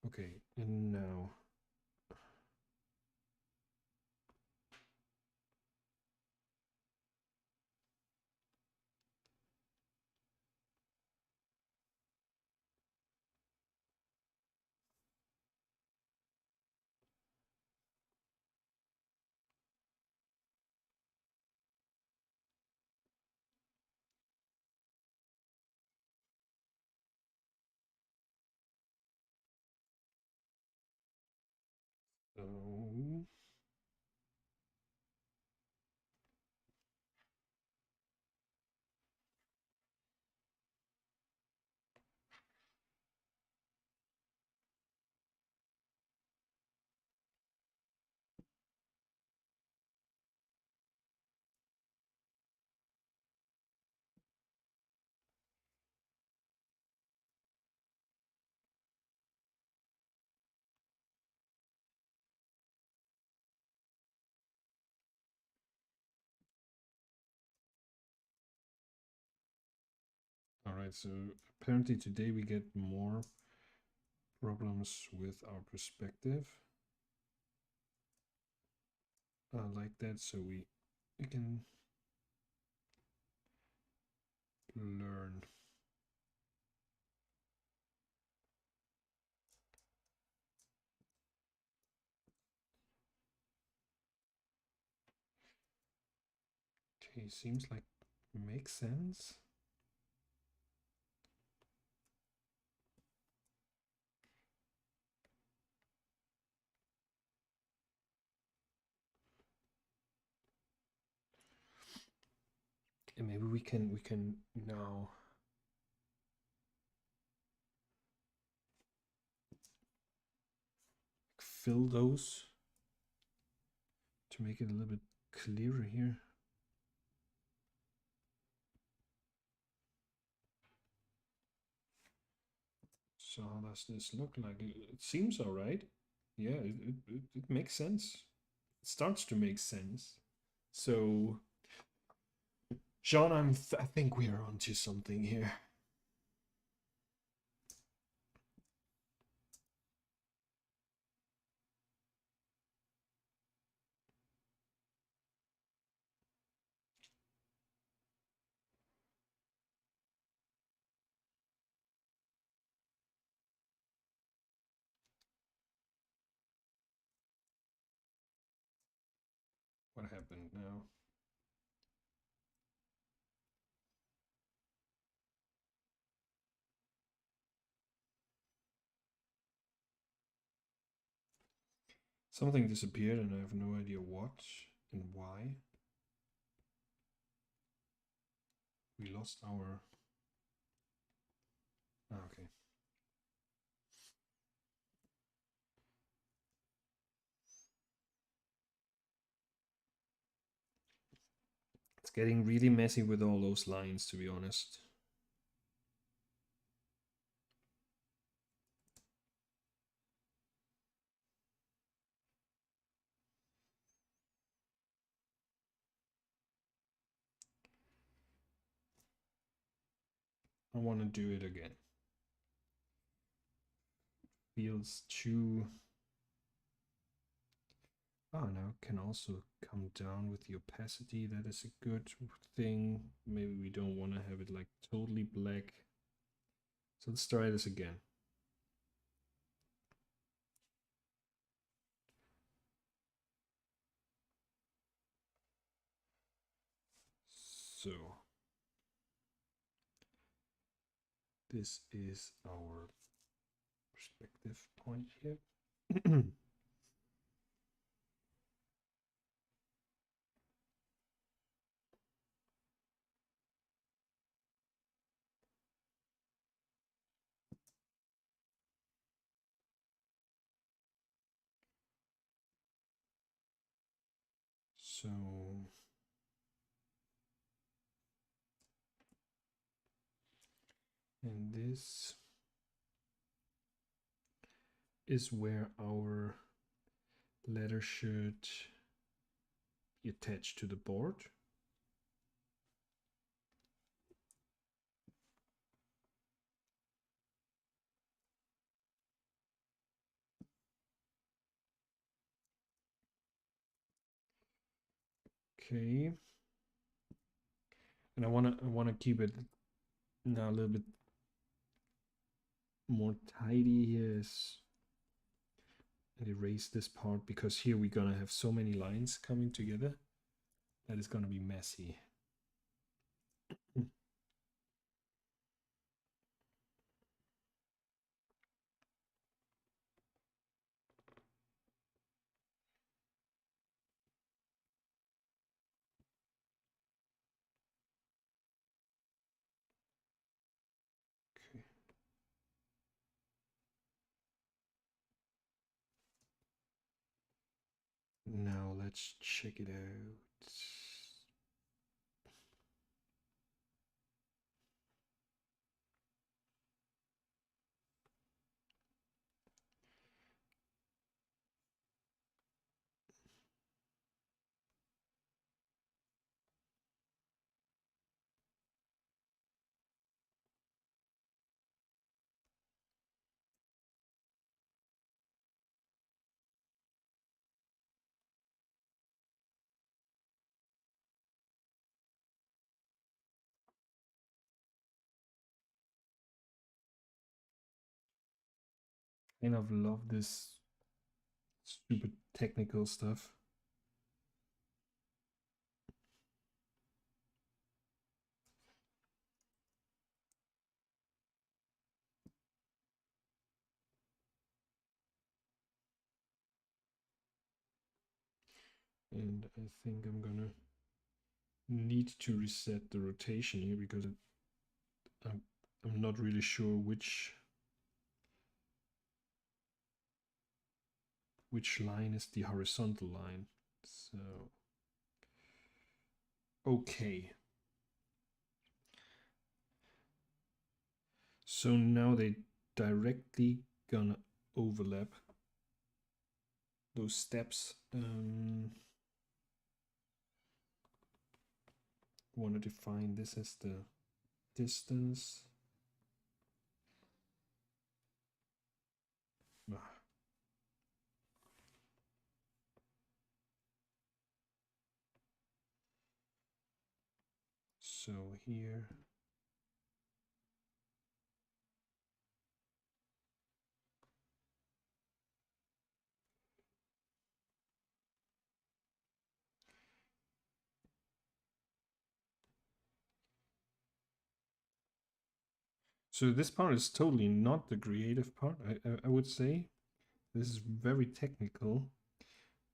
Okay, and now so all right, so apparently today we get more problems with our perspective. like that, so we can learn. Okay, seems like makes sense. And maybe we can now fill those to make it a little bit clearer here. So how does this look like? It seems all right. Yeah, it makes sense. It starts to make sense. So, Sean, I think we are onto something here. What happened now? Something disappeared and I have no idea what and why. We lost our... okay. It's getting really messy with all those lines, to be honest. I want to do it again. Feels too... oh, now it can also come down with the opacity. That is a good thing. Maybe we don't want to have it like totally black. So let's try this again. So this is our perspective point here. So and this is where our letter should be attached to the board. Okay. And I wanna keep it now a little bit more tidy here. And erase this part because here we're gonna have so many lines coming together that is gonna be messy. Okay. Now let's check it out. kind of love this super technical stuff. And I think I'm gonna need to reset the rotation here because I'm not really sure which line is the horizontal line. So okay. So now they directly gonna overlap those steps. Want to define this as the distance. So here. So this part is totally not the creative part, I would say. This is very technical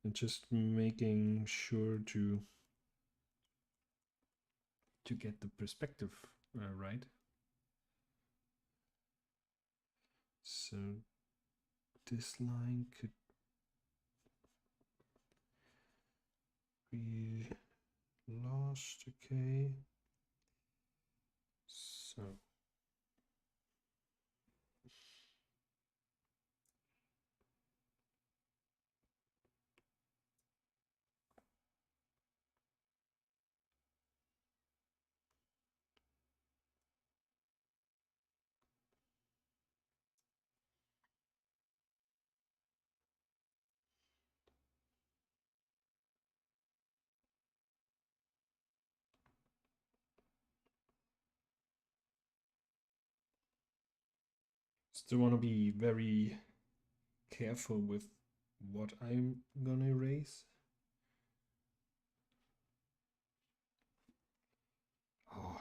and just making sure to get the perspective right. So this line could be lost, okay. So still want to be very careful with what I'm gonna erase. Oh.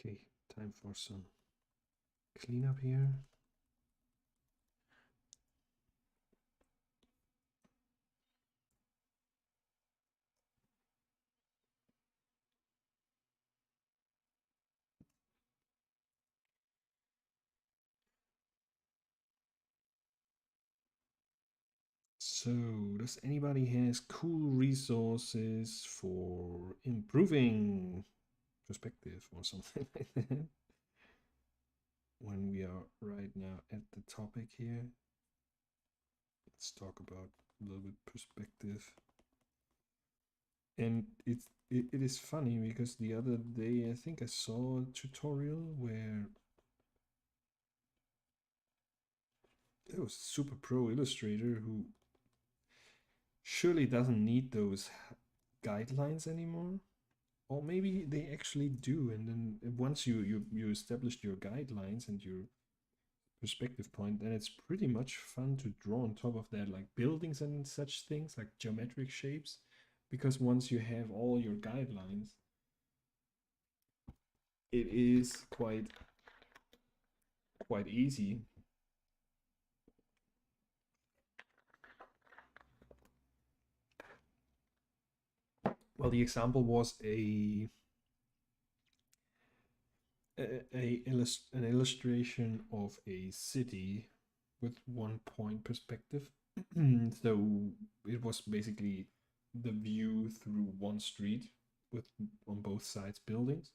Okay, time for some cleanup here. So, does anybody has cool resources for improving perspective or something like that? When we are right now at the topic here, let's talk about a little bit perspective. And it is funny because the other day I think I saw a tutorial where it was super pro illustrator who surely doesn't need those guidelines anymore, or maybe they actually do. And then once you established your guidelines and your perspective point, then it's pretty much fun to draw on top of that, like buildings and such things, like geometric shapes, because once you have all your guidelines, it is quite easy. Well, the example was an illustration of a city with 1 point perspective. So it was basically the view through one street with on both sides buildings.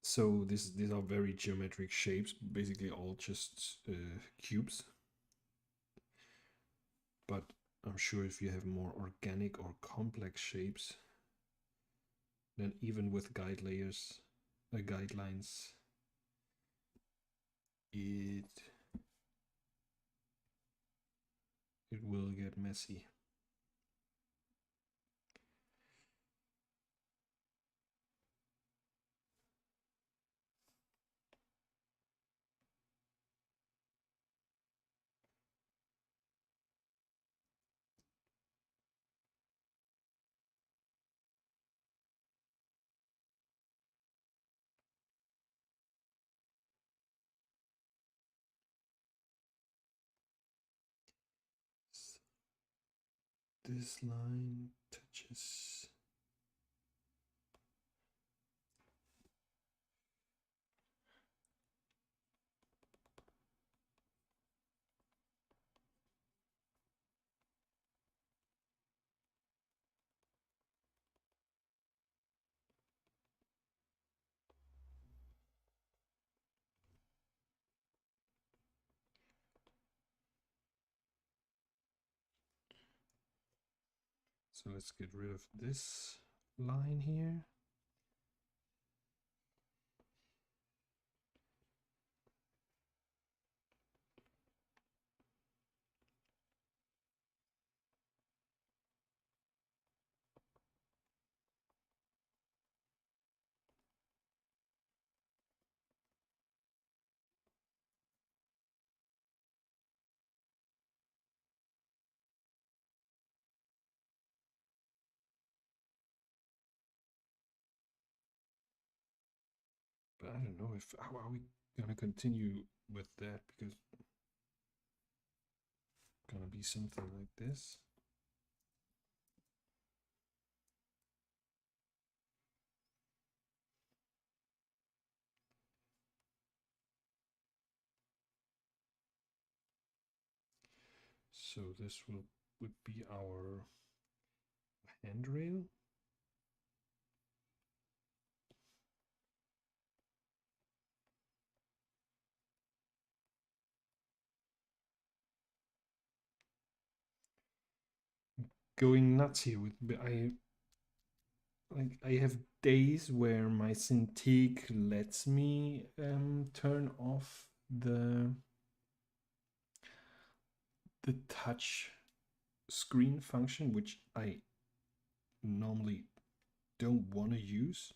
So these are very geometric shapes, basically all just cubes. But I'm sure if you have more organic or complex shapes, then even with guidelines, it it will get messy. This line touches. So let's get rid of this line here. But I don't know if how are we gonna continue with that, because it's gonna be something like this. So this would be our handrail. Going nuts here with I have days where my Cintiq lets me turn off the touch screen function, which I normally don't want to use.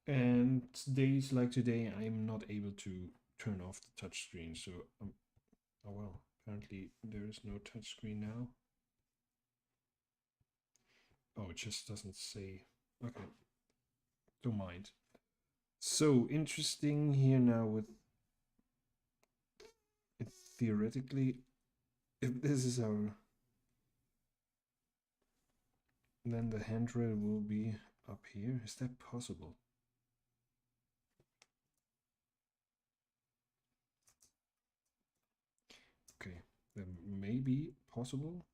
And days like today, I'm not able to turn off the touch screen. So, oh well, apparently there is no touch screen now. Oh, it just doesn't say. Okay, don't mind. So interesting here now with it theoretically, if this is our, then the handrail will be up here. Is that possible? Okay, that may be possible.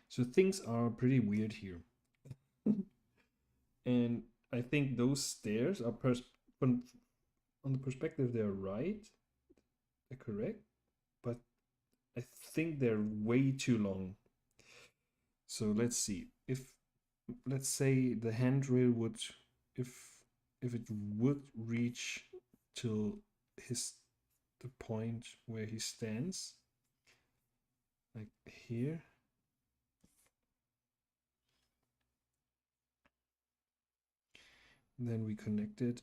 So things are pretty weird here. And I think those stairs are on the perspective they're right, they're correct, but I think they're way too long. So let's see. If let's say the handrail would, if if it would reach till his the point where he stands, like here, then we connect it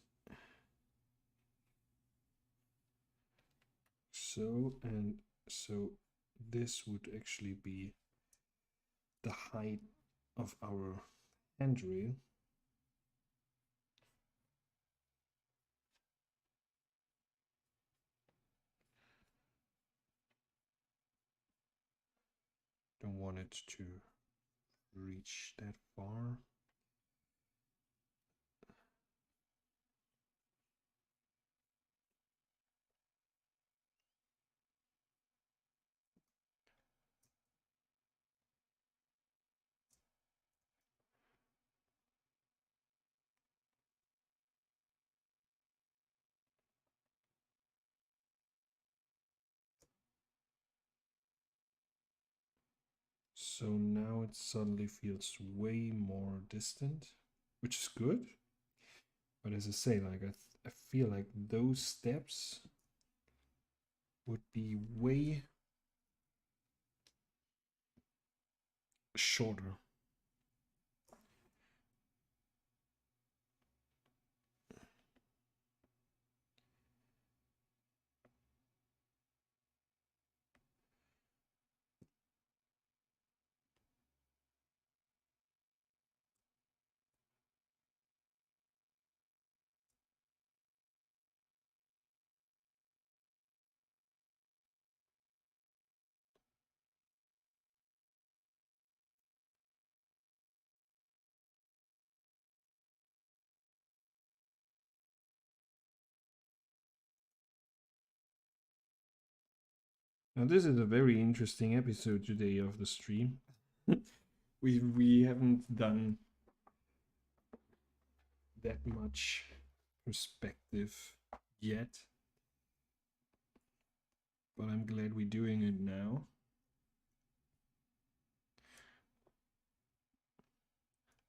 so, and so this would actually be the height of our handrail. Don't want it to reach that far. So now it suddenly feels way more distant, which is good. But as I say, like I feel like those steps would be way shorter. Now this is a very interesting episode today of the stream. we haven't done that much perspective yet, but I'm glad we're doing it now.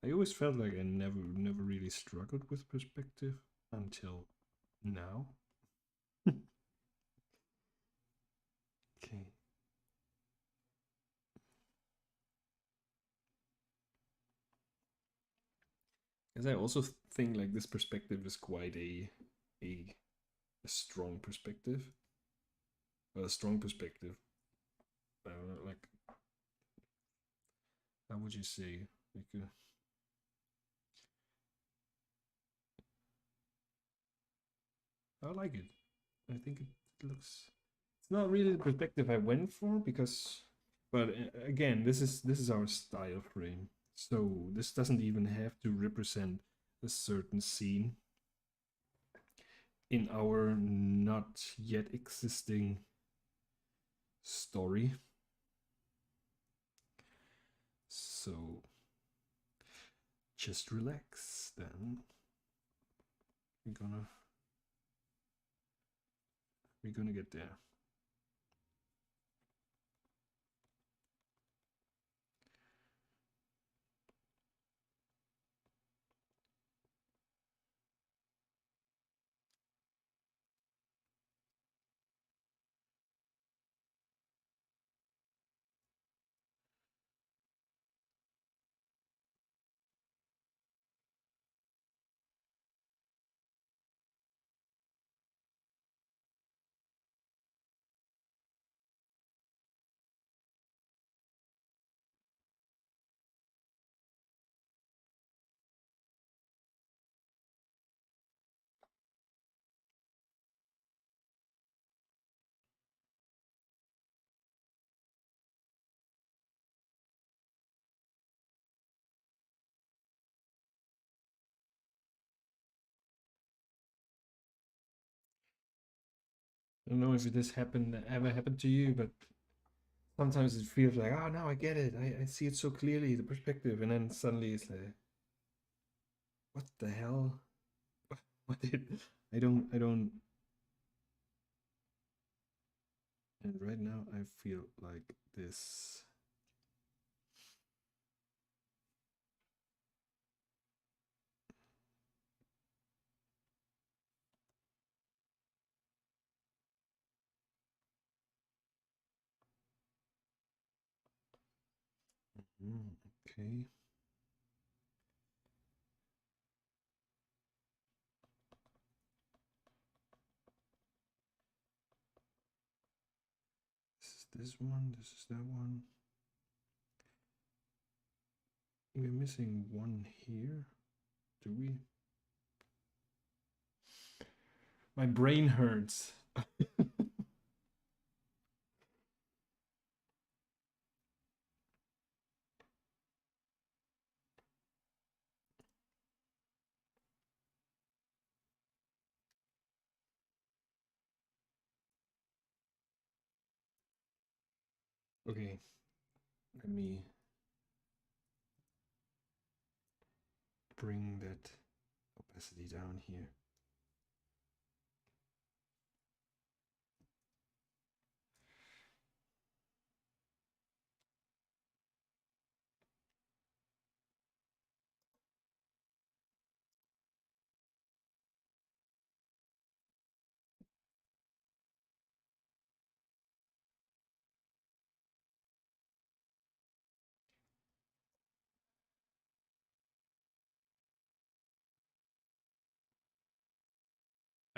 I always felt like I never really struggled with perspective until now. Okay. Because I also think like this perspective is quite a, a strong perspective. A strong perspective. I don't know, like how would you say? Like I like it. I think it looks. It's not really the perspective I went for because, but again, this is our style frame. So this doesn't even have to represent a certain scene in our not yet existing story. So just relax then. We're gonna get there. I don't know if this ever happened to you, but sometimes it feels like, oh, now I get it. I see it so clearly, the perspective, and then suddenly it's like, what the hell? What did I don't. And right now I feel like this. Okay. This is this one. This is that one. We're missing one here. Do we? My brain hurts. Okay. Let me bring that opacity down here.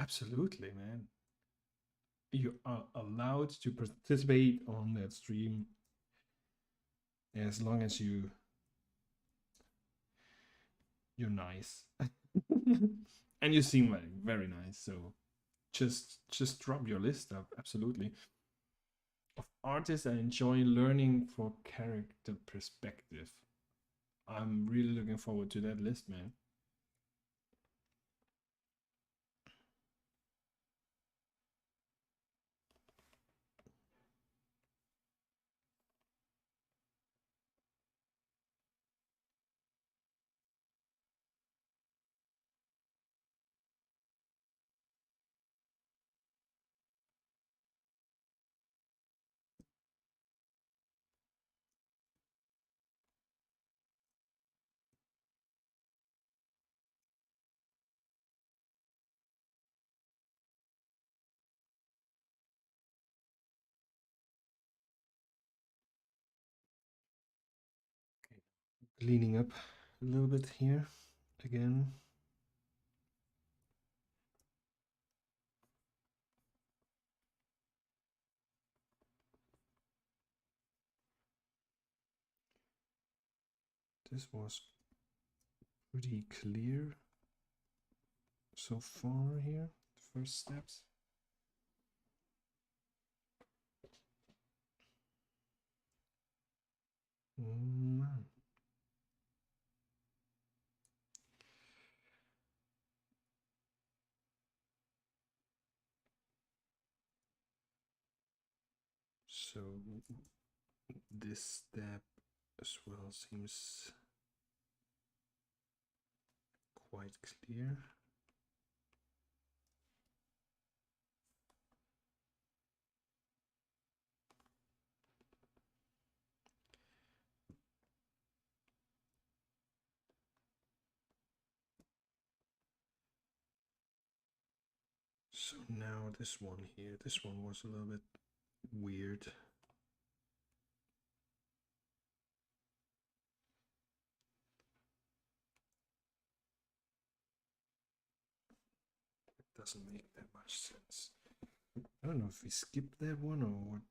Absolutely, man. You are allowed to participate on that stream as long as you're nice. And you seem like very nice, so just drop your list up. Absolutely. Of artists I enjoy learning for character perspective. I'm really looking forward to that list, man. Cleaning up a little bit here again. This was pretty clear so far here, the first steps. Man. So this step as well seems quite clear. So now this one here, this one was a little bit weird. It doesn't make that much sense. I don't know if we skipped that one or what.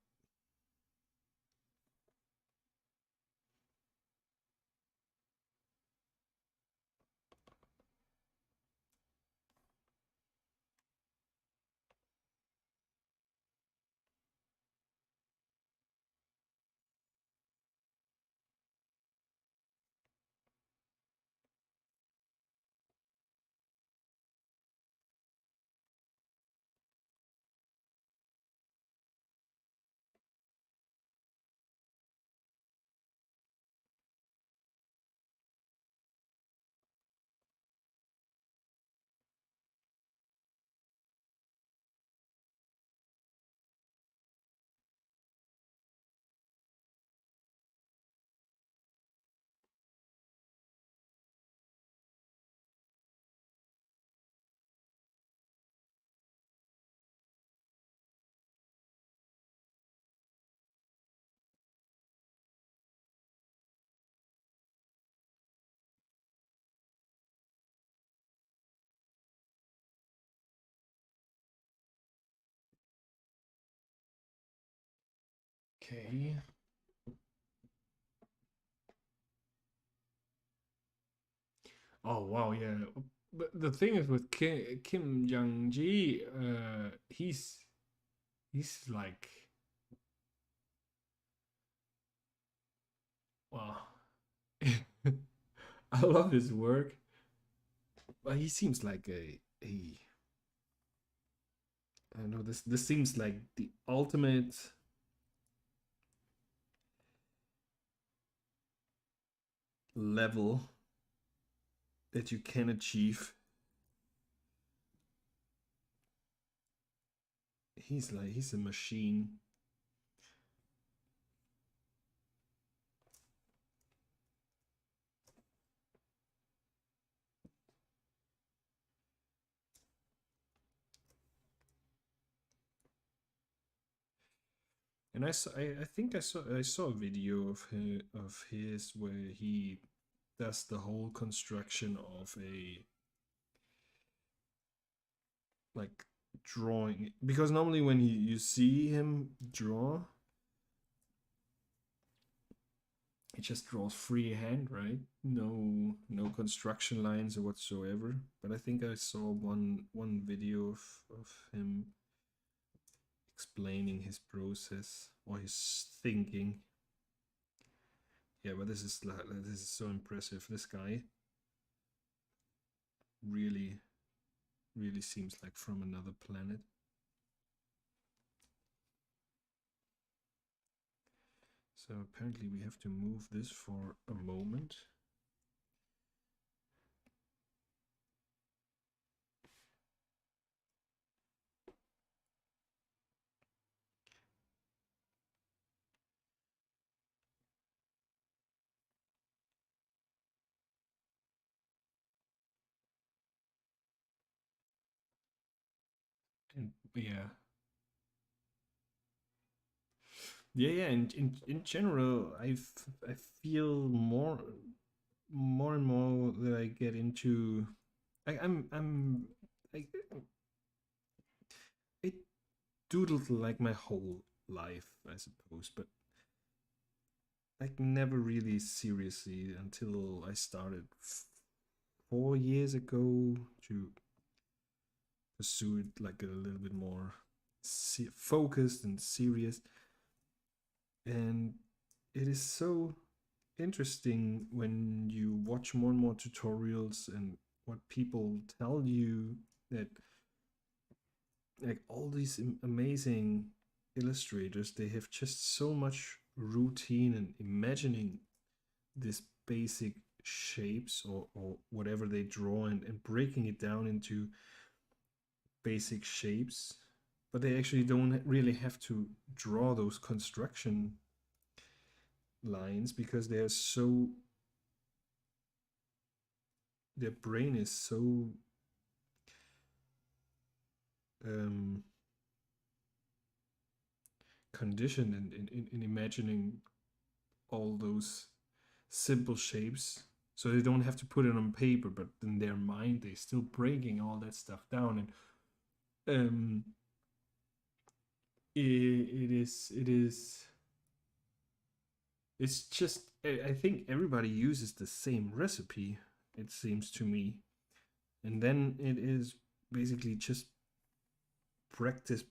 Okay. Oh wow, yeah. But the thing is with Kim Jong Ji, he's like, wow. I love his work, but he seems like a I don't know, this seems like the ultimate level that you can achieve. He's a machine. And I think I saw a video of his where he does the whole construction of like drawing, because normally when you see him draw, he just draws freehand, right? No construction lines or whatsoever. But I think I saw one video of him explaining his process or his thinking. Yeah, but this is so impressive. This guy really seems like from another planet. So apparently we have to move this for a moment. And yeah. Yeah. In general, I feel more and more that I get into. I I doodled like my whole life, I suppose, but like never really seriously until I started 4 years ago to pursue it like a little bit more focused and serious. And it is so interesting when you watch more and more tutorials and what people tell you, that like all these amazing illustrators, they have just so much routine and imagining this basic shapes or whatever they draw, and breaking it down into basic shapes, but they actually don't really have to draw those construction lines because their brain is so um, conditioned in imagining all those simple shapes, so they don't have to put it on paper, but in their mind they're still breaking all that stuff down. And it's just, I think everybody uses the same recipe, it seems to me, and then it is basically just practice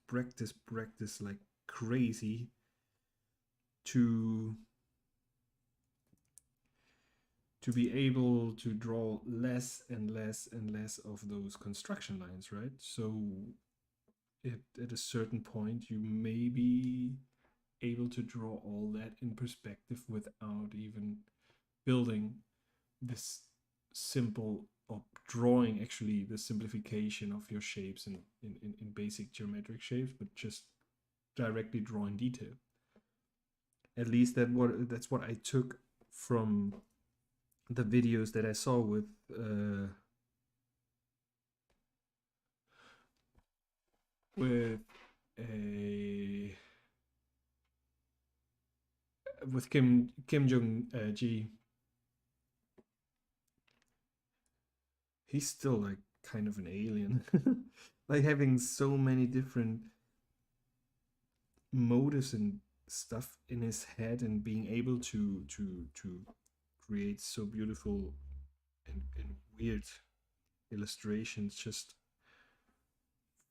like crazy to be able to draw less and less and less of those construction lines, right? So at a certain point you may be able to draw all that in perspective without even building this simple, or drawing actually the simplification of your shapes in basic geometric shapes, but just directly drawing detail. At least that's what I took from the videos that I saw with a with Kim Jong Ji. He's still like kind of an alien, like having so many different motives and stuff in his head, and being able to create so beautiful and weird illustrations just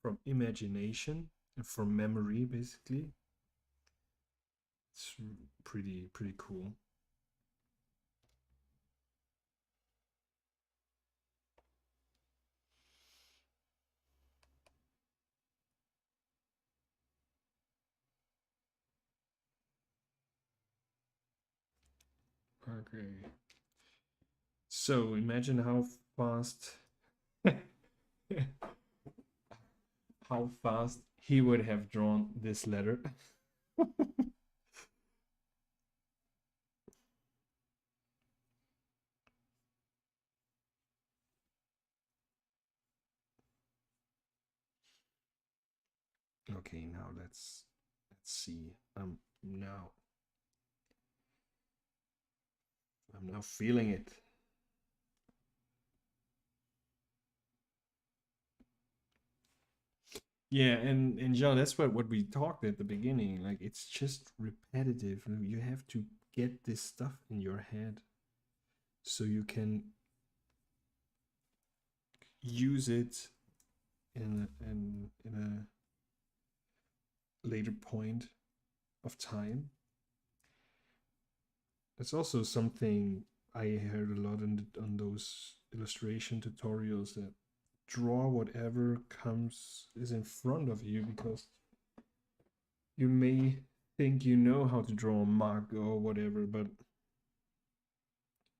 from imagination and from memory, basically. It's pretty cool. Okay. So imagine how fast how fast he would have drawn this letter. Okay, now let's see. Now I'm now feeling it. Yeah, and John, that's what we talked at the beginning. Like it's just repetitive. You have to get this stuff in your head so you can use it in a later point of time. It's also something I heard a lot on those illustration tutorials, that draw whatever comes is in front of you, because you may think you know how to draw a mug or whatever, but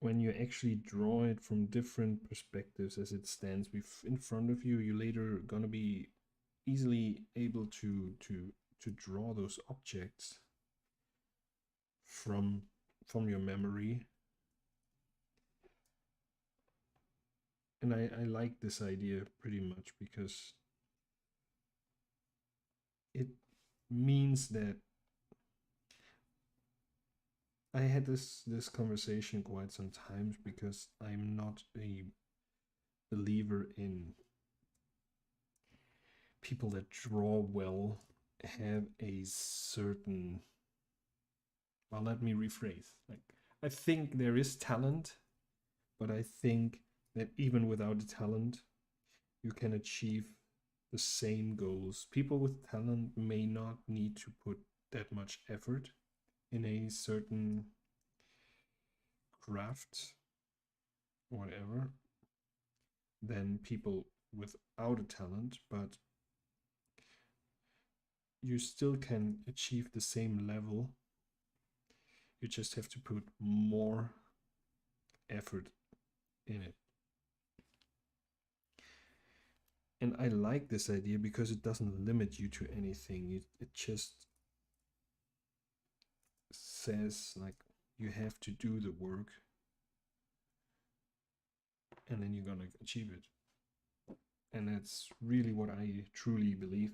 when you actually draw it from different perspectives as it stands in front of you, you're later gonna be easily able to draw those objects from from your memory. And I like this idea pretty much, because it means that I had this conversation quite some times, because I'm not a believer in people that draw well have a certain, well, let me rephrase. Like, I think there is talent, but I think that even without the talent, you can achieve the same goals. People with talent may not need to put that much effort in a certain craft, whatever, than people without a talent, but you still can achieve the same level. You just have to put more effort in it. And I like this idea because it doesn't limit you to anything. It just says, like, you have to do the work, and then you're gonna achieve it. And that's really what I truly believe.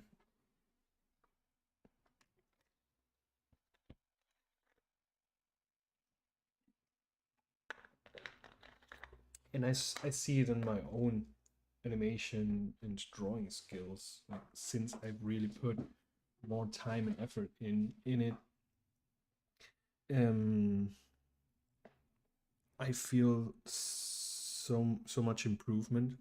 And I see it in my own animation and drawing skills. Like, since I've really put more time and effort in it, um, I feel so much improvement.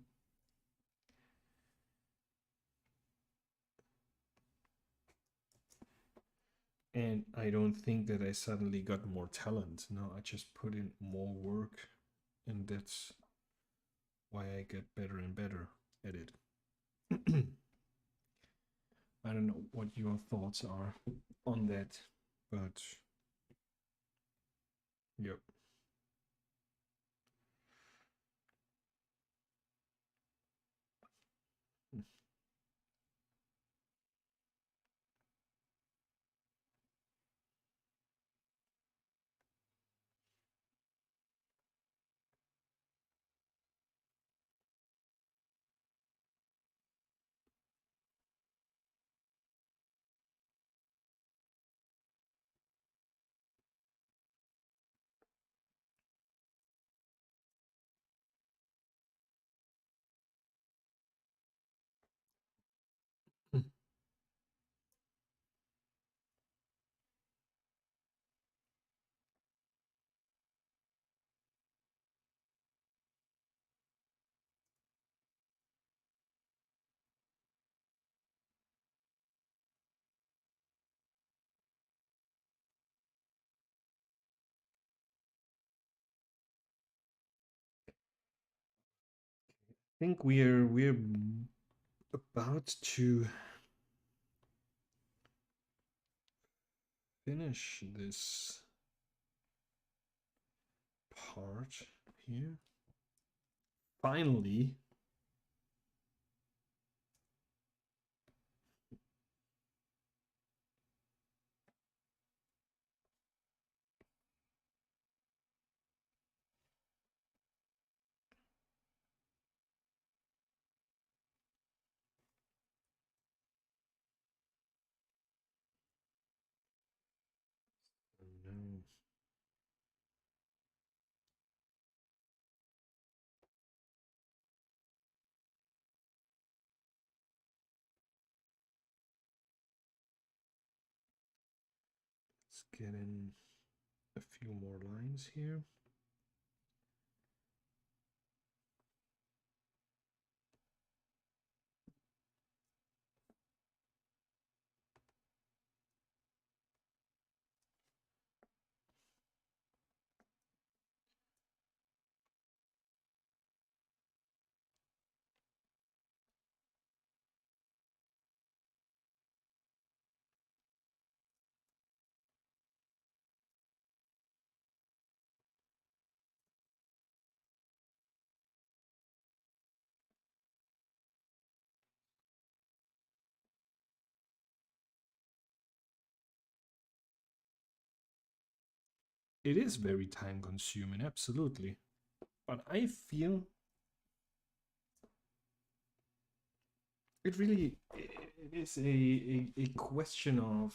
And I don't think that I suddenly got more talent. No, I just put in more work, and that's why I get better and better at it. I don't know what your thoughts are on that, but yep. I think we're about to finish this part here. Finally. No. Let's get in a few more lines here. It is very time consuming, absolutely. But I feel it really it is a question of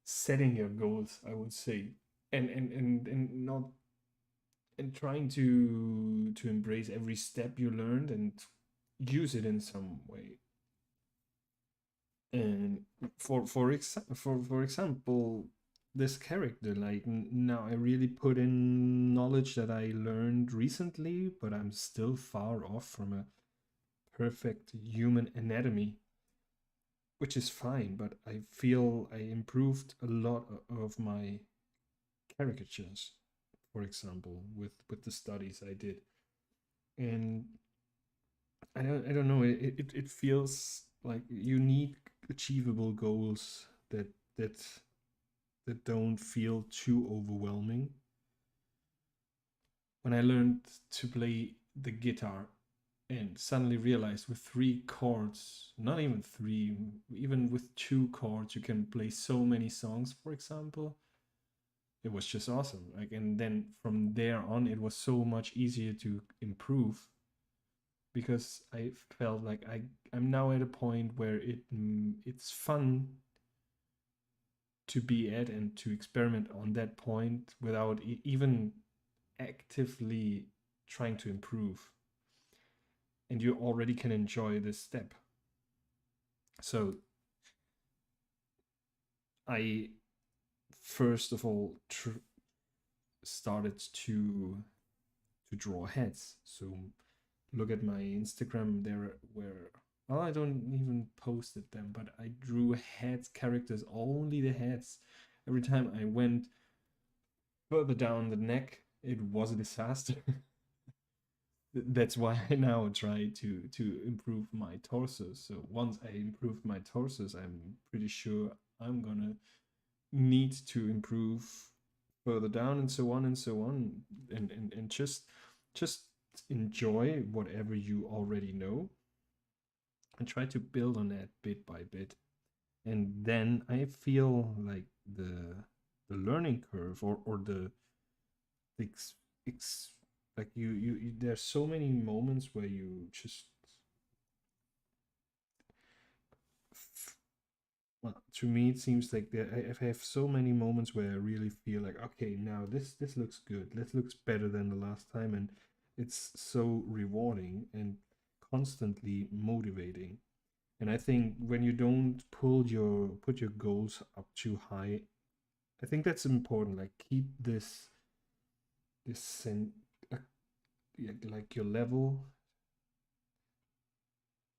setting your goals, I would say. And not and trying to embrace every step you learned and use it in some way. And for example, this character, like now I really put in knowledge that I learned recently, but I'm still far off from a perfect human anatomy, which is fine, but I feel I improved a lot of my caricatures, for example, with the studies I did. And I don't know, it feels like you need achievable goals that that don't feel too overwhelming. When I learned to play the guitar and suddenly realized with three chords, not even three, even with two chords, you can play so many songs, for example. It was just awesome. Like, and then from there on, it was so much easier to improve because I felt like I'm now at a point where it's fun to be at and to experiment on that point without even actively trying to improve, and you already can enjoy this step. So I first of all started to draw heads. So look at my Instagram there, where, well, I don't even posted them, but I drew heads, characters, only the heads. Every time I went further down the neck, it was a disaster. That's why I now try to improve my torso. So once I improve my torsos, I'm pretty sure I'm gonna need to improve further down and so on and so on, and just enjoy whatever you already know and try to build on that bit by bit. And then I feel like the learning curve, or the like you there's so many moments where you just, well, to me it seems like I have so many moments where I really feel like, okay, now this looks good, this looks better than the last time, and it's so rewarding and constantly motivating. And I think when you don't put your goals up too high, I think that's important. Like, keep this uh, yeah, like your level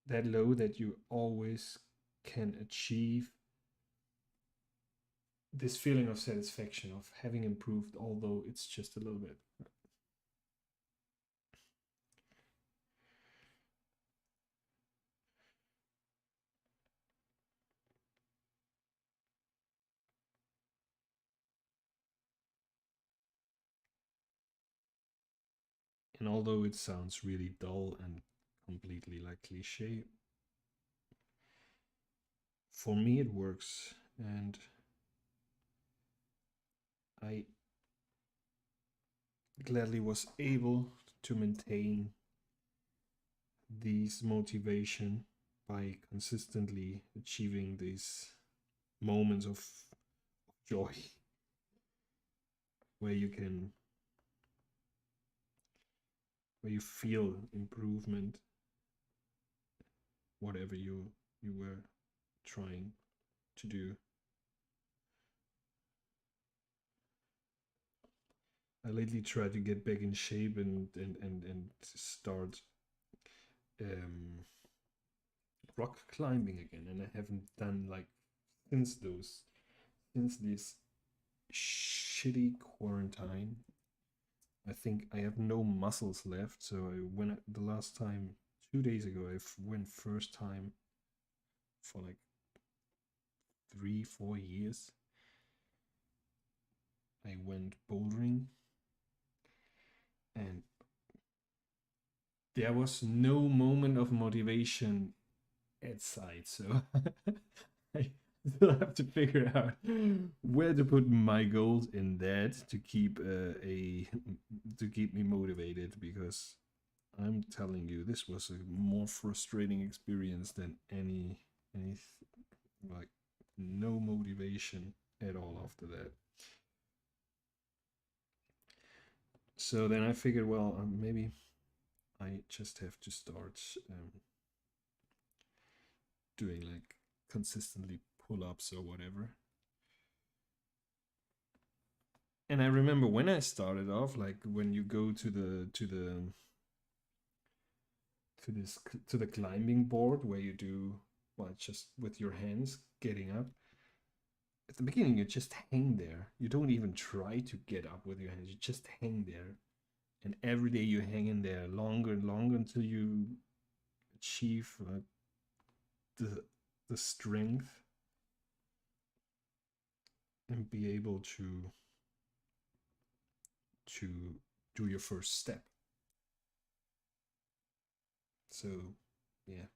that low that you always can achieve this feeling of satisfaction of having improved, although it's just a little bit. And although it sounds really dull and completely like cliche, for me it works. And I gladly was able to maintain these motivation by consistently achieving these moments of joy where you can where you feel improvement, whatever you were trying to do. lately try to get back in shape and start um, rock climbing again, and I haven't done like since this shitty quarantine. I think I have no muscles left, so I went the last time 2 days ago. I went first time for like 3-4 years. I went bouldering, and there was no moment of motivation at sight. So I still have to figure out where to put my goals in that to keep to keep me motivated, because I'm telling you, this was a more frustrating experience than any like no motivation at all after that. So then I figured, well, maybe I just have to start doing like consistently pull-ups or whatever. And I remember when I started off, like when you go to the climbing board where you do, well, just with your hands getting up. At the beginning, you just hang there. You don't even try to get up with your hands. You just hang there, and every day you hang in there longer and longer until you achieve the the strength and be able to do your first step. So, yeah,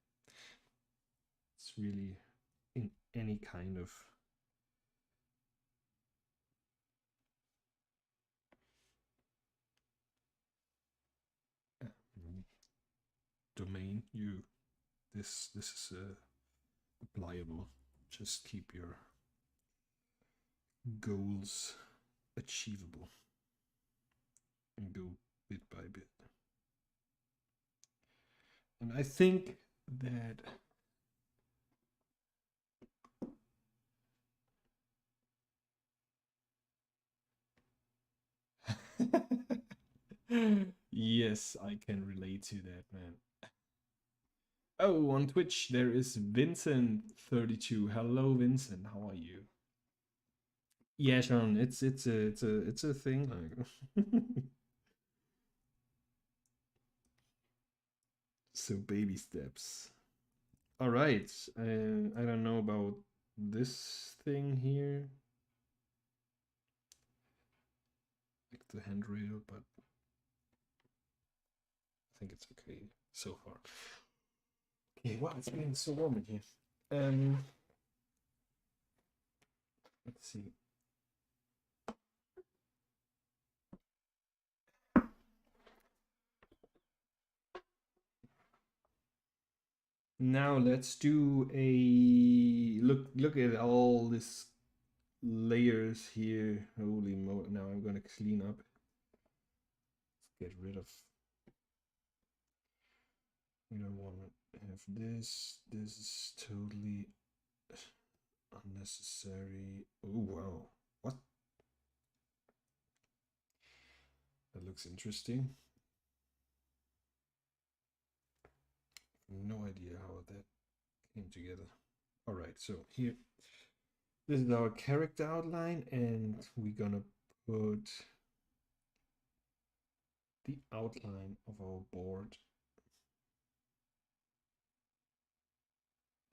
it's really in any kind of domain, you this is applicable. Just keep your goals achievable and go bit by bit. And I think that yes, I can relate to that, man. Oh, on Twitch there is Vincent32. Hello, Vincent. How are you? Yeah, Sean. It's a thing. Like so baby steps. All right. I don't know about this thing here, like the handrail, but I think it's okay so far. Okay, wow, it's getting so warm in here. Let's see. Now let's do a look at all this layers here. Holy moly. Now I'm gonna clean up. Let's get rid of, we don't want to have this. This is totally unnecessary. Oh wow. What? That looks interesting. No idea how that came together. All right, so here, this is our character outline, and we're gonna put the outline of our board.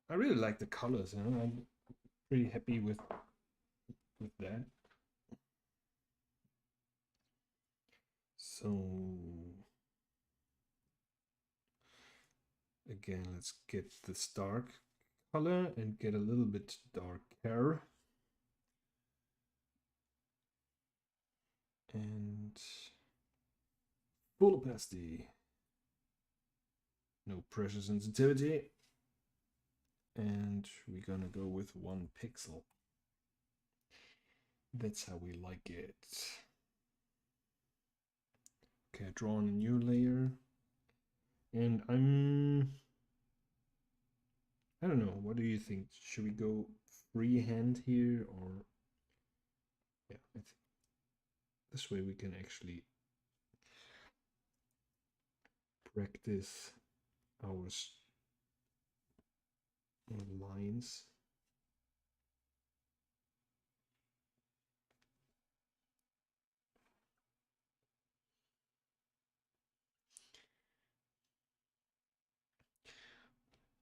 I really like the colors, and I'm pretty happy with that. So again, let's get this dark color and get a little bit darker. And full opacity. No pressure sensitivity. And we're gonna go with 1 pixel. That's how we like it. Okay, draw on a new layer. And I don't know, what do you think? Should we go freehand here, or yeah, This way we can actually practice our lines.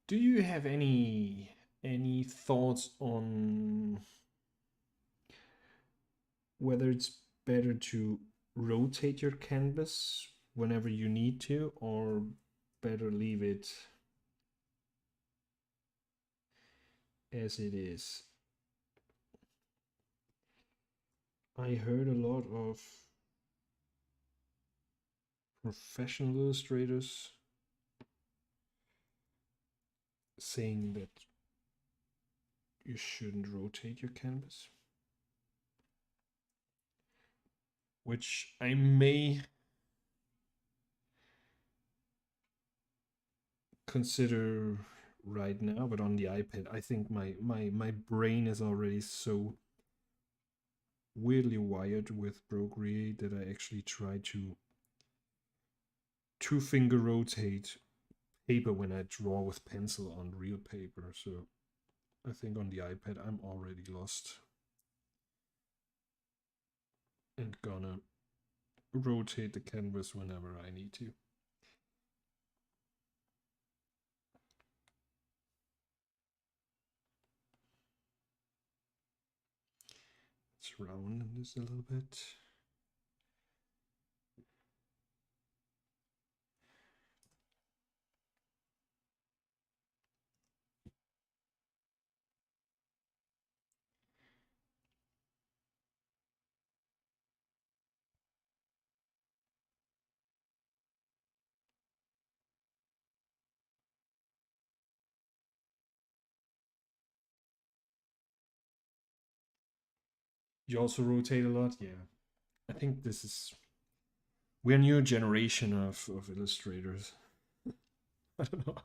Do you have any thoughts on whether it's better to rotate your canvas whenever you need to, or better leave it as it is? I heard a lot of professional illustrators saying that you shouldn't rotate your canvas, which I may consider right now, but on the iPad, I think my brain is already so weirdly wired with Procreate that I actually try to two-finger rotate paper when I draw with pencil on real paper. So I think on the iPad I'm already lost and gonna rotate the canvas whenever I need to. Let's round this a little bit. You also rotate a lot? Yeah. I think this is... We're a new generation of illustrators. I don't know.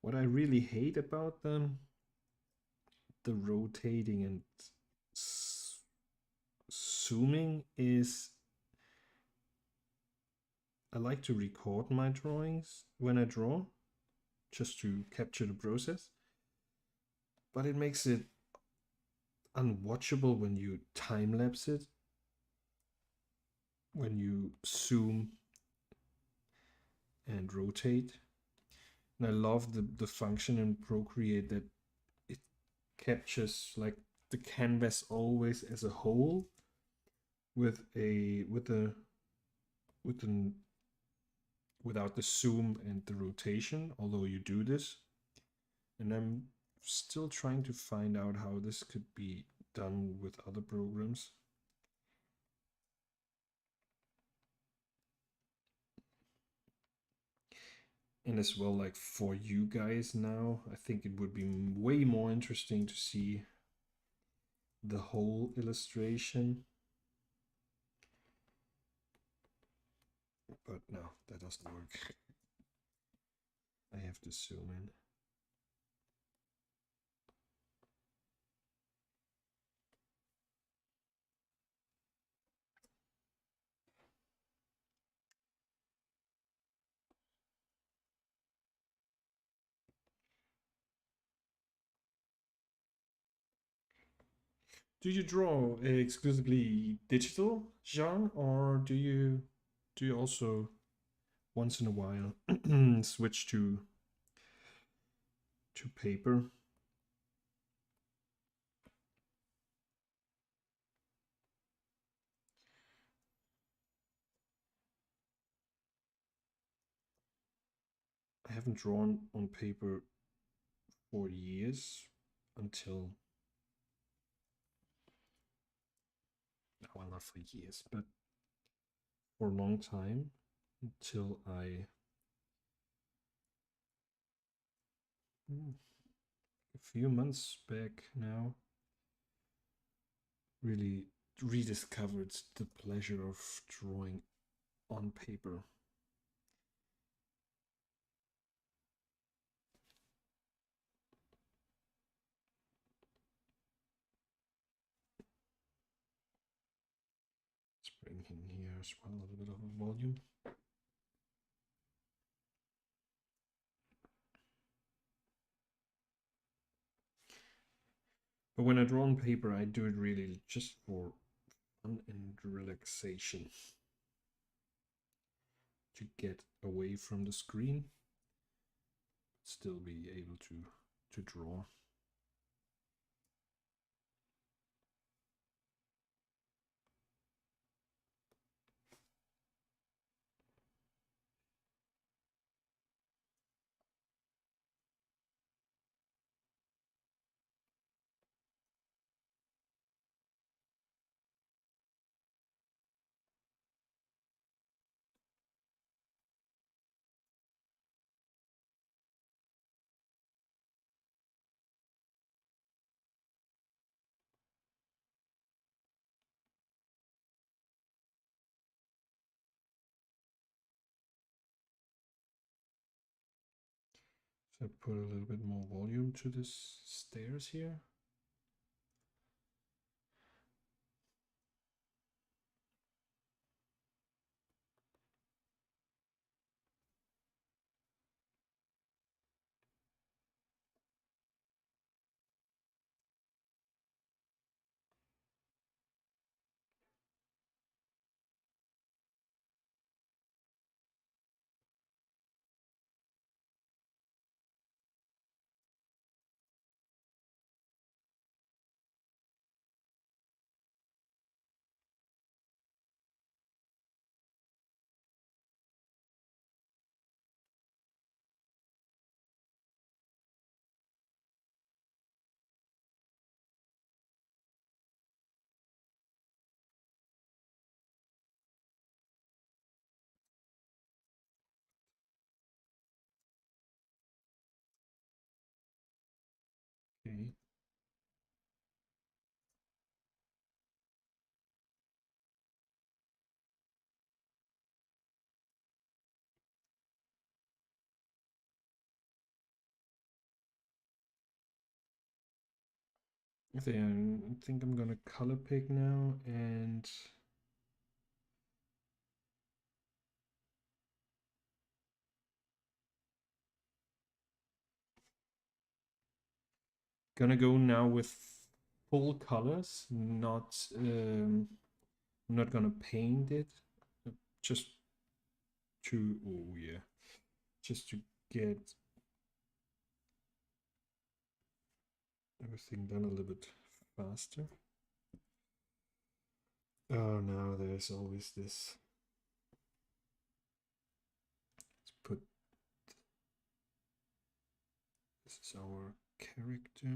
What I really hate about them, the rotating and zooming, is I like to record my drawings when I draw, just to capture the process. But it makes it unwatchable when you time-lapse it, when you zoom and rotate. And I love the function in Procreate that it captures like the canvas always as a whole with without the zoom and the rotation, although you do this. And I'm still trying to find out how this could be done with other programs. And as well, like for you guys now, I think it would be way more interesting to see the whole illustration. But no, that doesn't work. I have to zoom in. Do you draw exclusively digital, Jean, or do you also once in a while switch to paper? I haven't drawn on paper for years, until, well, not for years, but for a long time, until a few months back now, really rediscovered the pleasure of drawing on paper. bring in here as well a little bit of a volume. But when I draw on paper, I do it really just for fun and relaxation. To get away from the screen, still be able to draw. So put a little bit more volume to this stairs here. Okay. I think I'm gonna color pick now and gonna go now with full colors, not gonna paint it, just to, oh yeah, just to get everything done a little bit faster. Oh no, there's always this. Let's put, this is our character.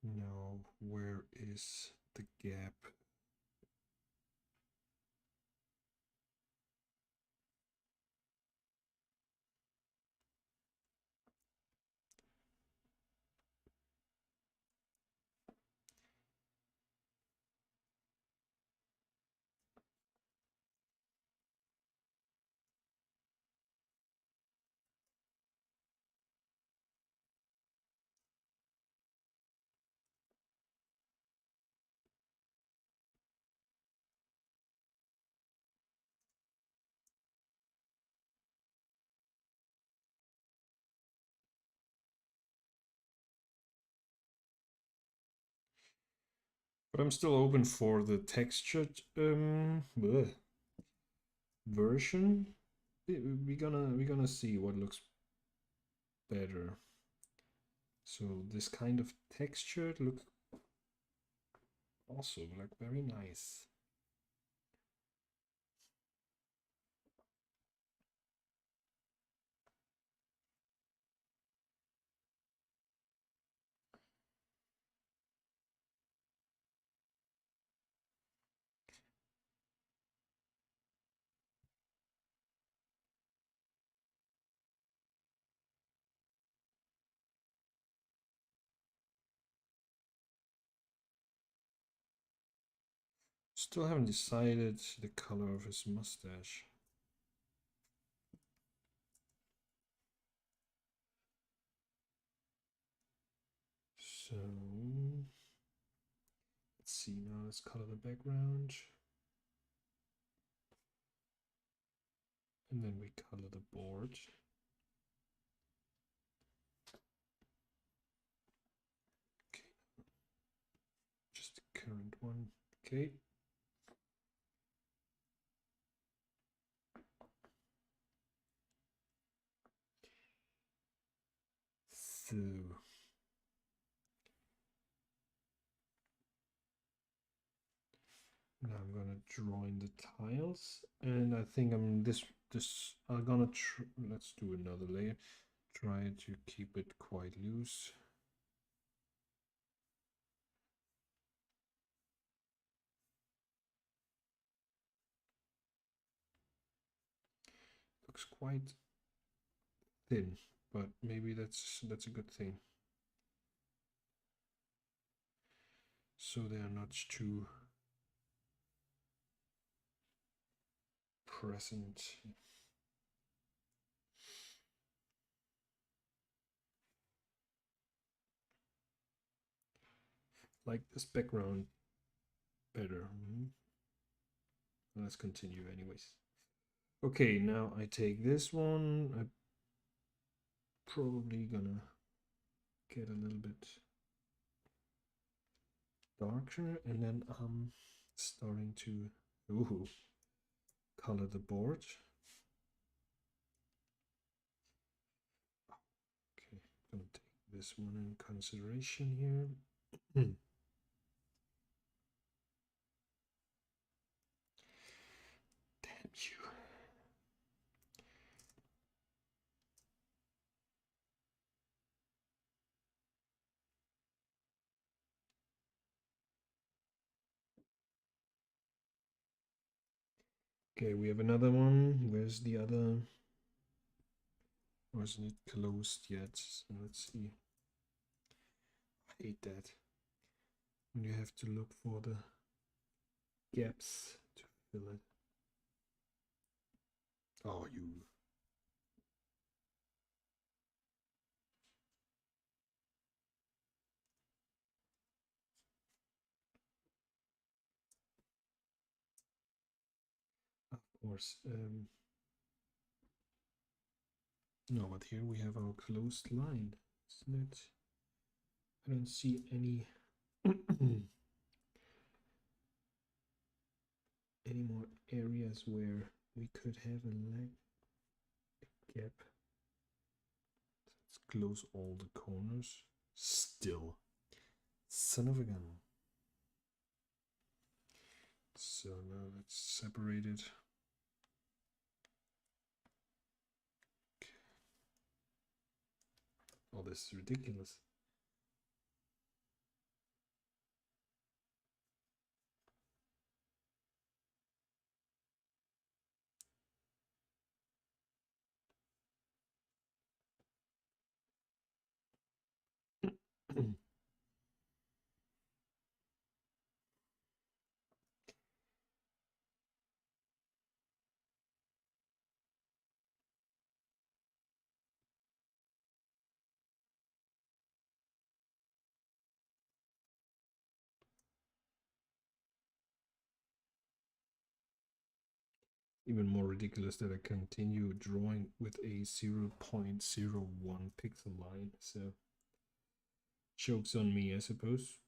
Now, where is the gap? But I'm still open for the textured version. We're gonna see what looks better. So this kind of texture looks also like very nice. Still haven't decided the color of his mustache. So let's see now, let's color the background. And then we color the board. Okay. Just the current one. Okay. So now I'm gonna draw in the tiles, and I think I'm I'm gonna let's do another layer. Try to keep it quite loose. Looks quite thin, but maybe that's a good thing. So they are not too present. Like this background better. Let's continue anyways. Okay, now I take this one. I'm probably gonna get a little bit darker, and then I'm starting to color the board. Okay, I'm gonna take this one in consideration here. Damn you. Okay, we have another one. Where's the other? Wasn't it closed yet? So let's see. I hate that. You have to look for the gaps to fill it. Oh, you. Of course. No, but here we have our closed line, isn't it? I don't see any any more areas where we could have a gap. Let's close all the corners. Still. Son of a gun. So now let's separate it. Okay. Oh, this is ridiculous. Even more ridiculous that I continue drawing with a 0.01 pixel line. So, joke's on me, I suppose.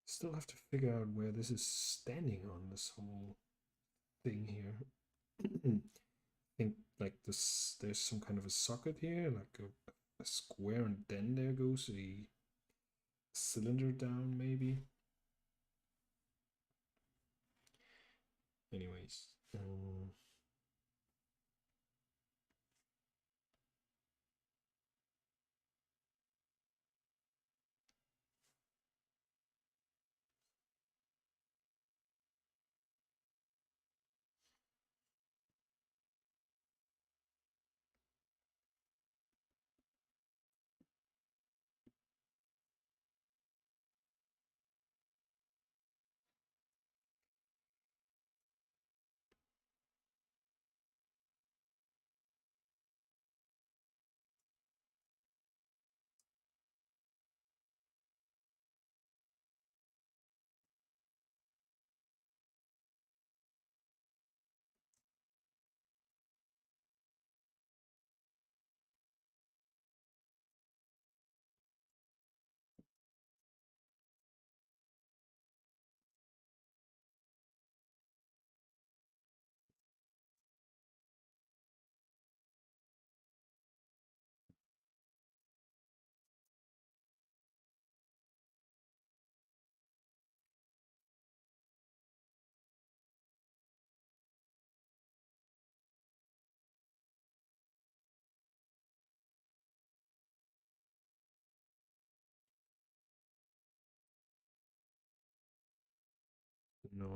Still have to figure out where this is standing on this whole thing here. I think like this, there's some kind of a socket here, like a square, and then there goes a cylinder down, maybe. Anyways,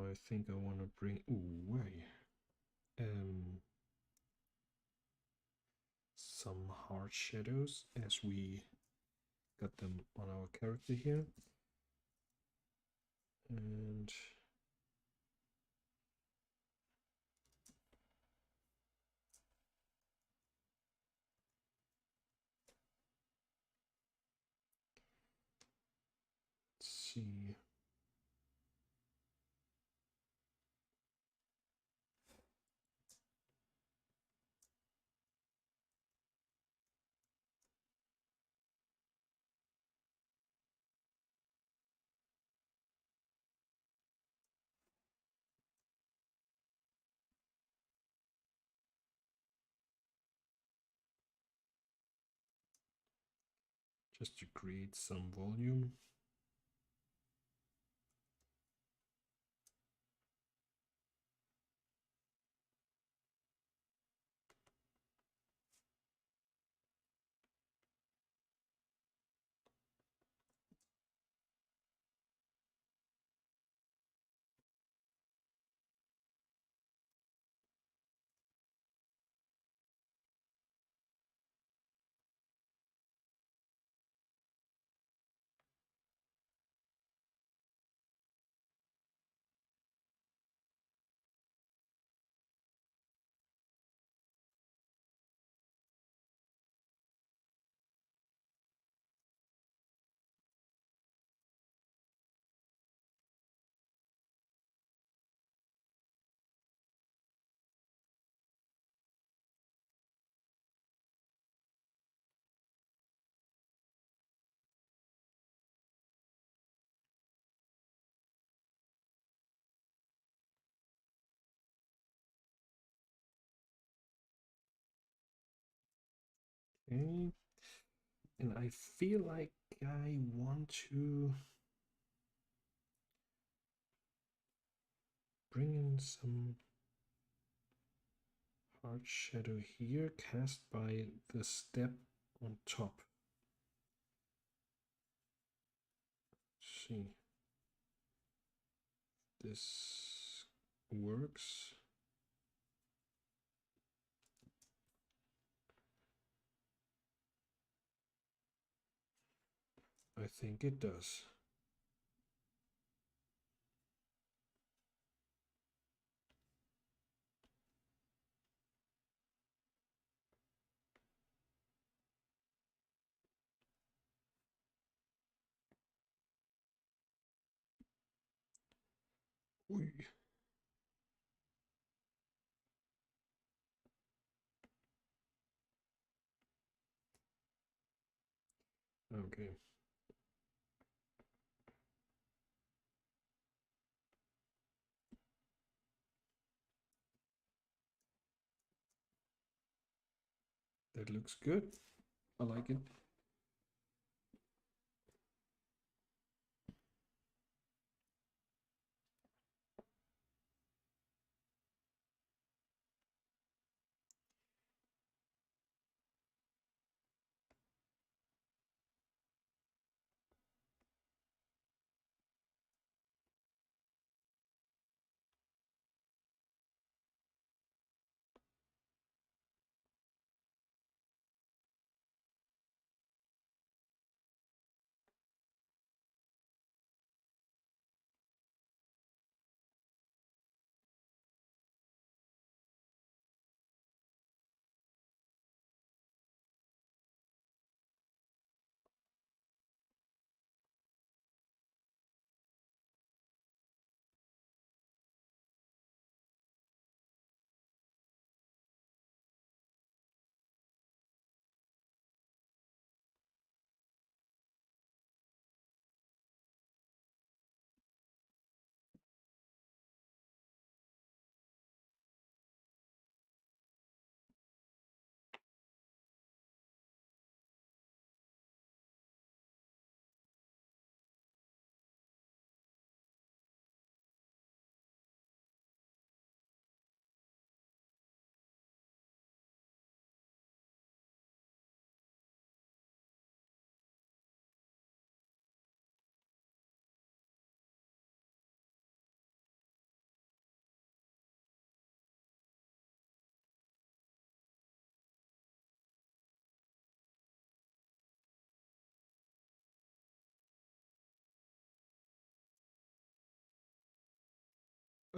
now I think I want to bring away some hard shadows as we got them on our character here. And let's see. Just to create some volume. Okay. And I feel like I want to bring in some hard shadow here, cast by the step on top. Let's see. This works. I think it does. Oi. Okay. That looks good. I like it.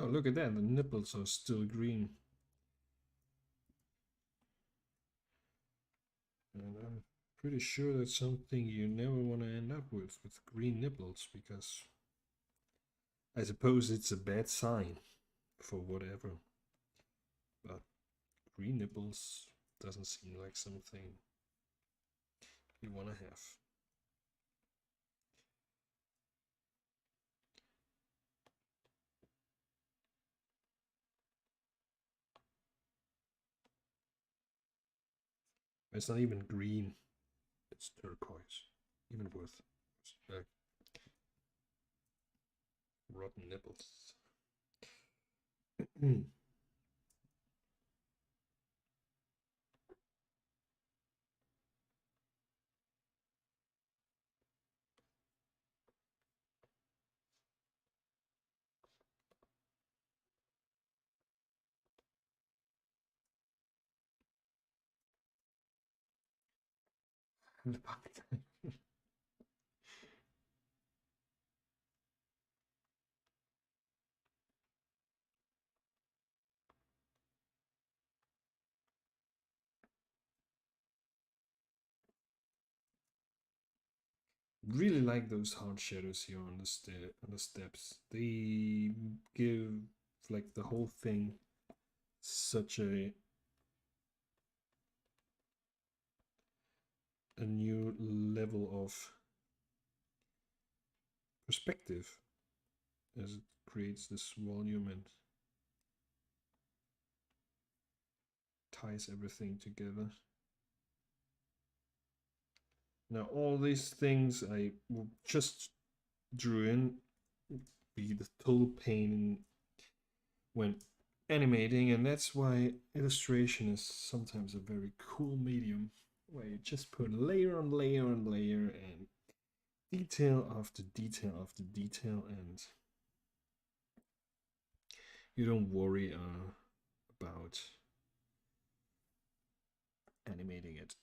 Oh, look at that, the nipples are still green. And I'm pretty sure that's something you never want to end up with green nipples, because I suppose it's a bad sign for whatever. But green nipples doesn't seem like something you want to have. It's not even green, it's turquoise. Even worse. Like rotten nipples. Really like those hard shadows here on the steps. They give like the whole thing such a new level of perspective as it creates this volume and ties everything together. Now all these things I just drew in be the total pain when animating, and that's why illustration is sometimes a very cool medium, where you just put layer on layer on layer and detail after detail after detail, and you don't worry about animating it.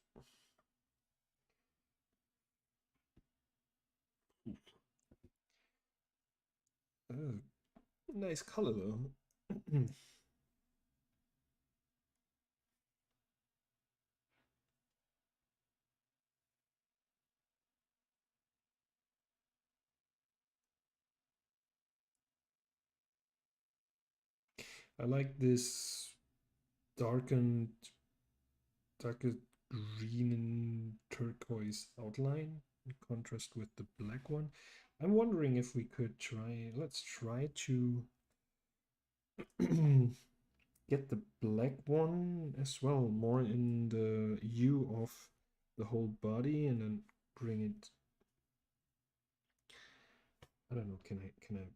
Nice color though. I like this darkened, darker green and turquoise outline in contrast with the black one. I'm wondering if we could let's try to get the black one as well, more in the hue of the whole body, and then bring it. I don't know. Can I?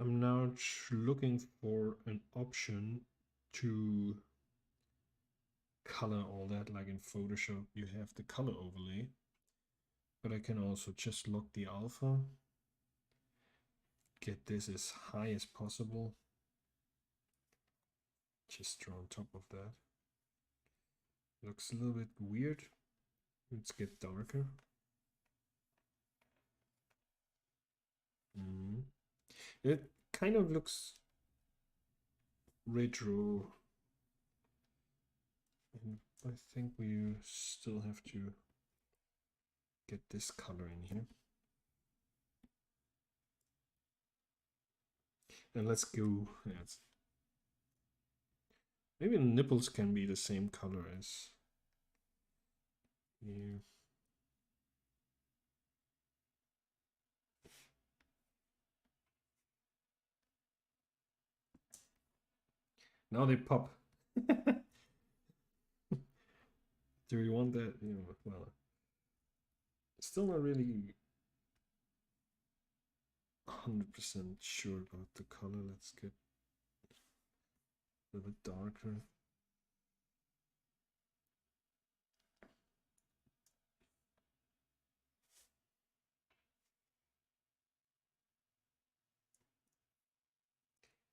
I'm now looking for an option to color all that, like in Photoshop you have the color overlay, but I can also just lock the alpha, get this as high as possible, just draw on top of that. Looks a little bit weird. Let's get darker. It kind of looks retro, and I think we still have to get this color in here. And let's go, maybe the nipples can be the same color as you. Now they pop. Do you want that? Well, still not really 100% sure about the color. Let's get a little bit darker.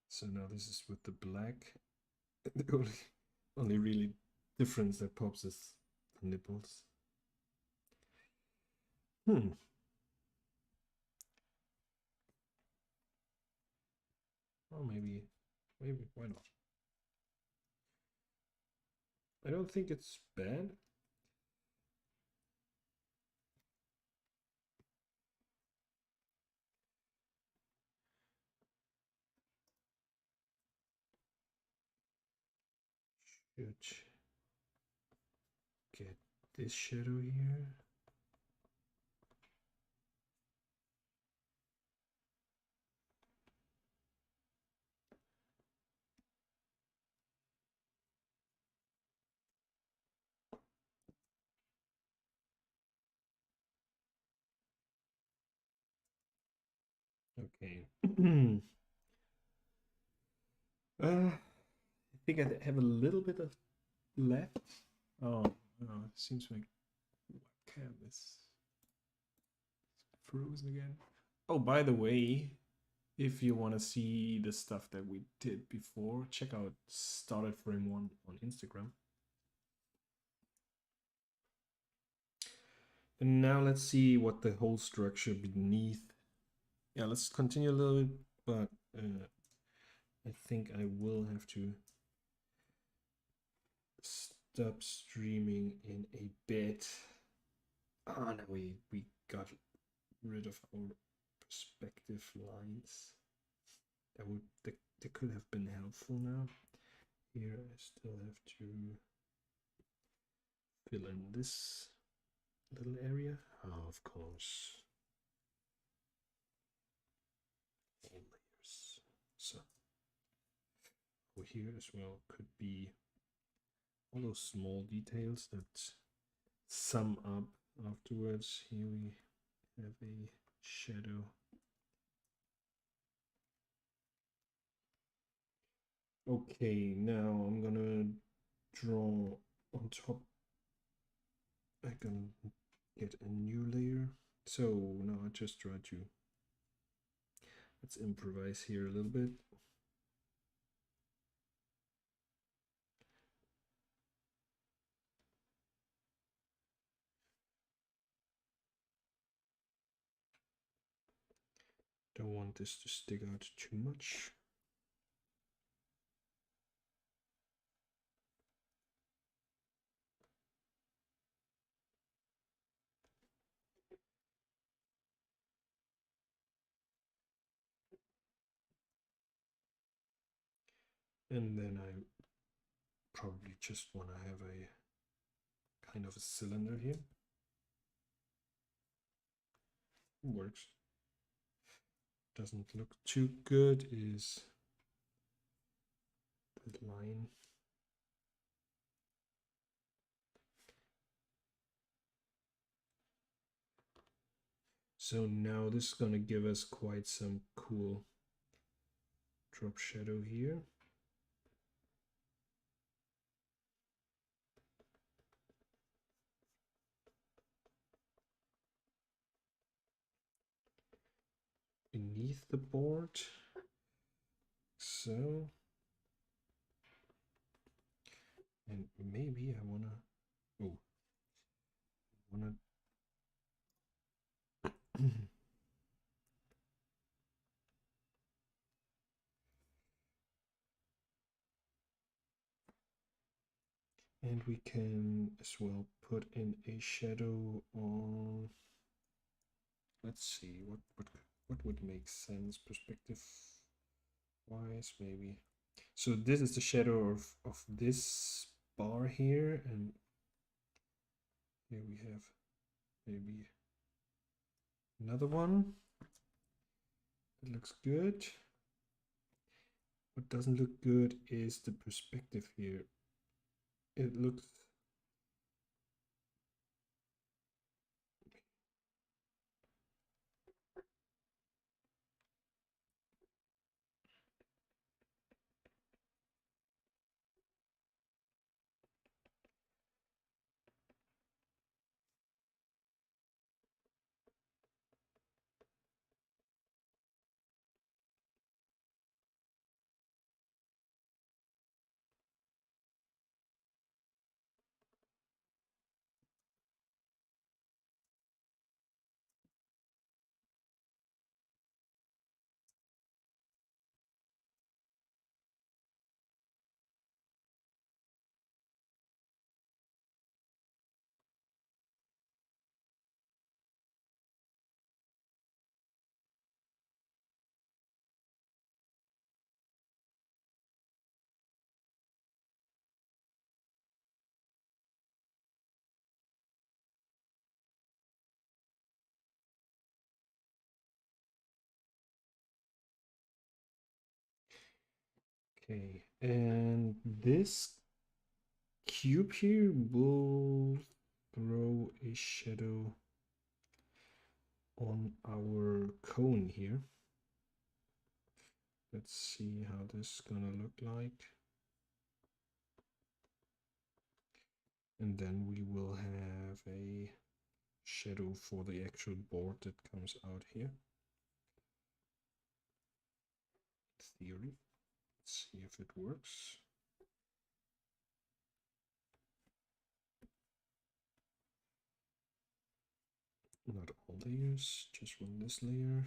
So now this is with the black. The only really difference that pops is the nipples. Hmm. Or maybe why not? I don't think it's bad. Should get this shadow here. Okay. I think I have a little bit of left. Oh, no, it seems like webcam is frozen again. Oh, by the way, if you want to see the stuff that we did before, check out Started Frame 1 on Instagram. And now let's see what the whole structure beneath. Yeah, let's continue a little bit, but I think I will have to stop streaming in a bit. Ah, no, we got rid of our perspective lines. That could have been helpful now. Here I still have to fill in this little area. Oh, of course. All layers. So over here as well could be all those small details that sum up afterwards. Here we have a shadow. Okay, now I'm gonna draw on top. I can get a new layer. So now I just try to, let's improvise here a little bit. Don't want this to stick out too much. And then I probably just want to have a kind of a cylinder here. Works. Doesn't look too good is the line. So now this is going to give us quite some cool drop shadow here. Beneath the board. So, and maybe I wanna, oh, I wanna, and we can as well put in a shadow on, let's see, what would make sense perspective wise, maybe. So this is the shadow of this bar here, and here we have maybe another one that looks good. What doesn't look good is the perspective here. It looks Okay, and this cube here will throw a shadow on our cone here. Let's see how this is gonna look like. And then we will have a shadow for the actual board that comes out here. Theory. Let's see if it works. Not all layers, just run this layer.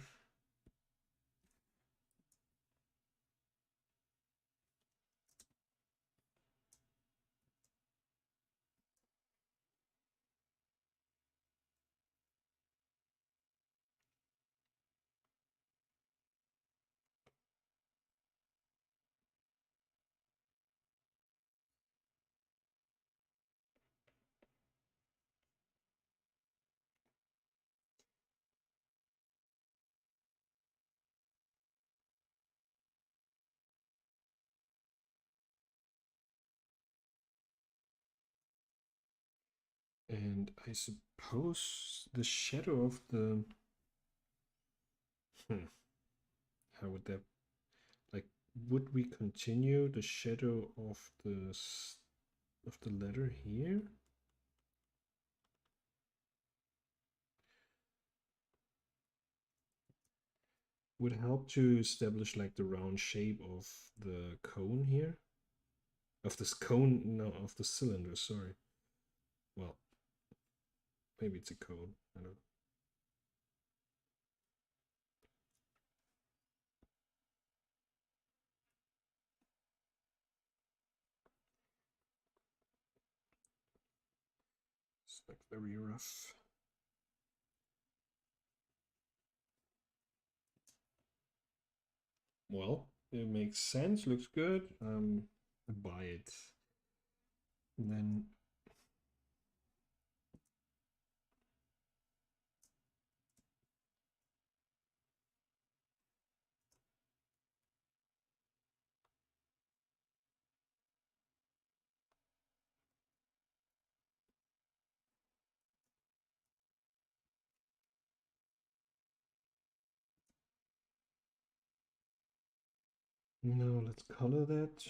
And I suppose the shadow of the how would that, like, would we continue the shadow of the letter here? Would help to establish like the round shape of the cone here. Of this cone, no, of the cylinder, sorry. Well, maybe it's a cone, I don't know. It's like very rough. Well, it makes sense, looks good. I buy it. And then now let's color that.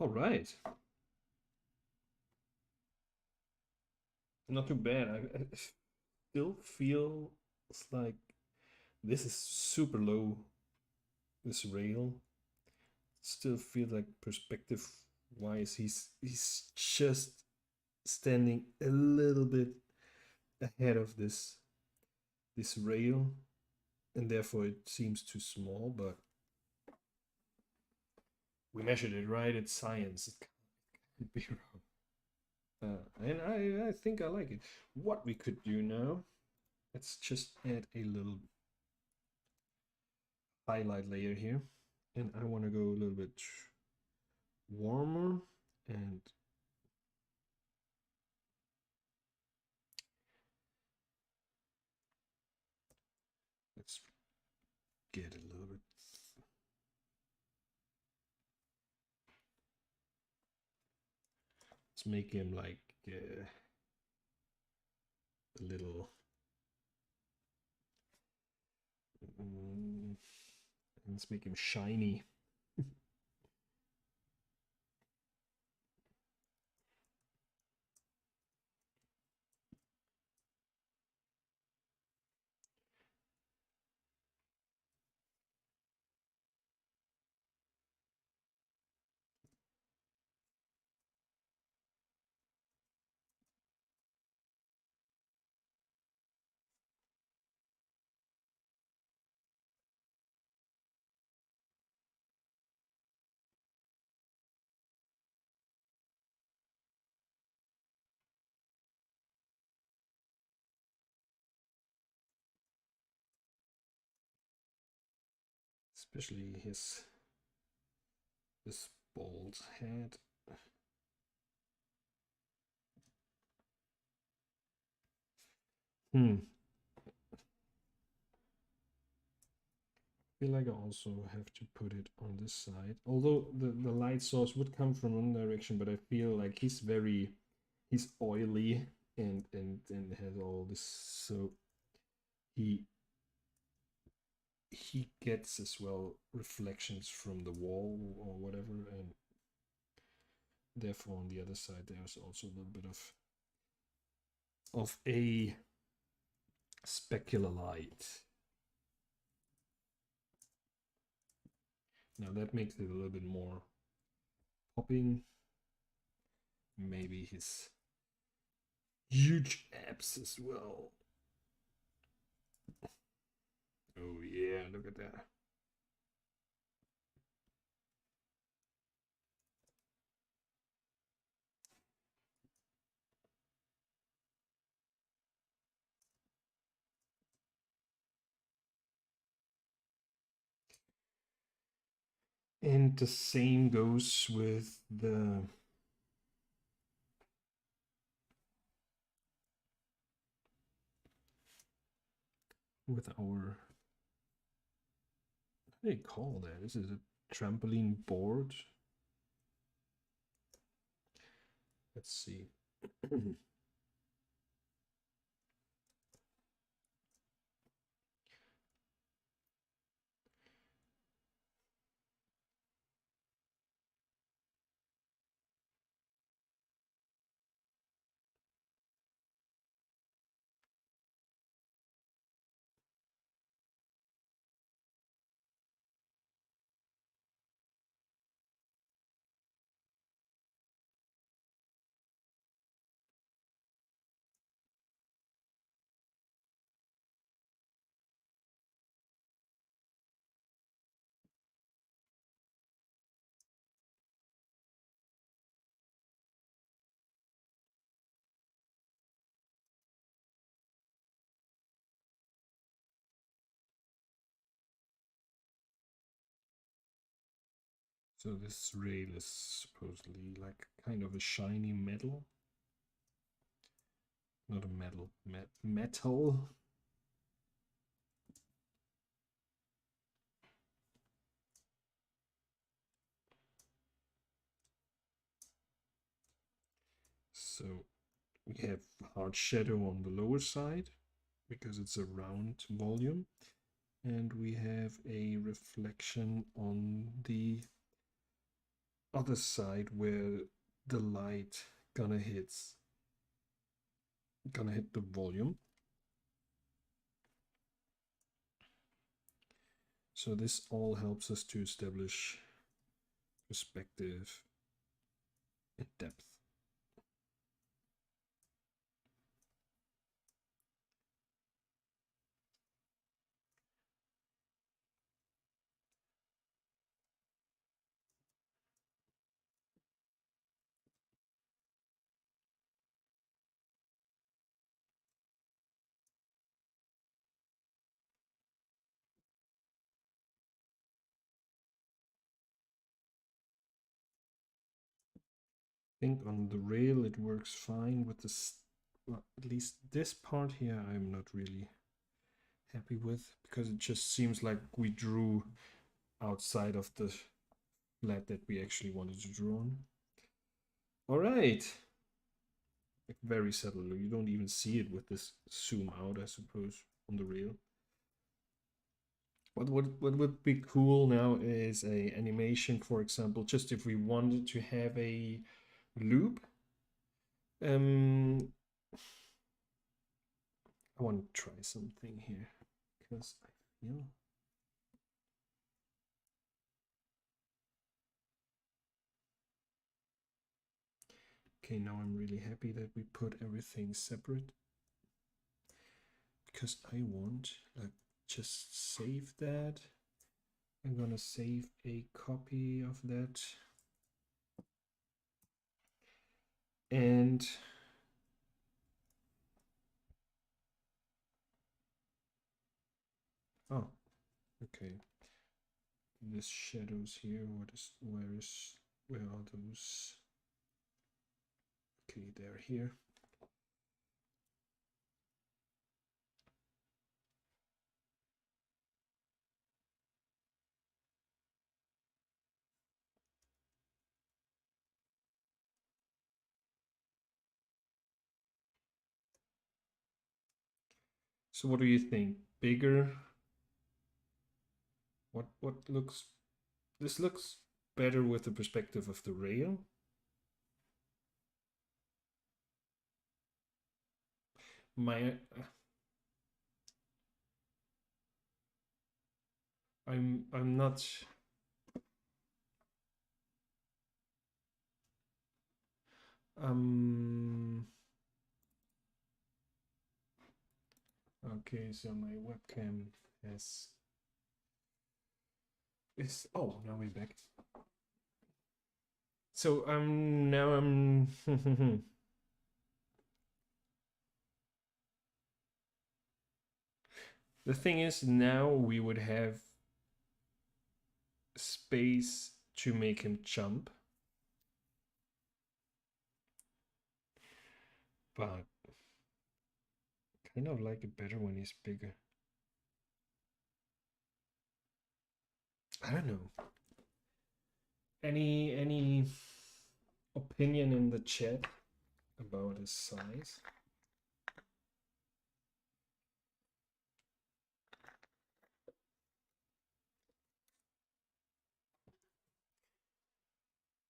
All right. Not too bad. I still feel it's like this is super low, this rail. Still feel like perspective wise, he's just standing a little bit ahead of this rail, and therefore it seems too small, but we measured it right. It's science. It can't be wrong. And I think I like it. What we could do now, let's just add a little highlight layer here. And I want to go a little bit warmer, and let's get a little bit. Let's make him like a little. Let's make him shiny. especially this bald head. I feel like I also have to put it on this side. Although the light source would come from one direction, but I feel like he's oily and has all this, so he gets as well reflections from the wall or whatever, and therefore on the other side there's also a little bit of a specular light. Now that makes it a little bit more popping. Maybe his huge abs as well. Oh yeah, look at that. And the same goes with our, what do you call that? This is a trampoline board. Let's see. So this rail is supposedly like kind of a shiny metal. Not a metal, metal. So we have hard shadow on the lower side because it's a round volume, and we have a reflection on the other side where the light gonna hit the volume. So this all helps us to establish perspective and depth. I think on the rail it works fine with this, well, at least this part here I'm not really happy with, because it just seems like we drew outside of the flat that we actually wanted to draw on. All right. Very subtle. You don't even see it with this zoom out, I suppose, on the rail. What would be cool now is a animation, for example, just if we wanted to have a loop. I want to try something here because I feel. Okay, now I'm really happy that we put everything separate, because I want, like, just save that. I'm gonna save a copy of that. And oh, okay. this shadows here. Where are those? Okay, they're here. So what do you think? Bigger? What looks, this looks better with the perspective of the rail. I'm not. Okay, so my webcam is. Oh, now we're back. So now I'm. The thing is, now we would have space to make him jump, but kind of like it better when he's bigger. I don't know. Any opinion in the chat about his size?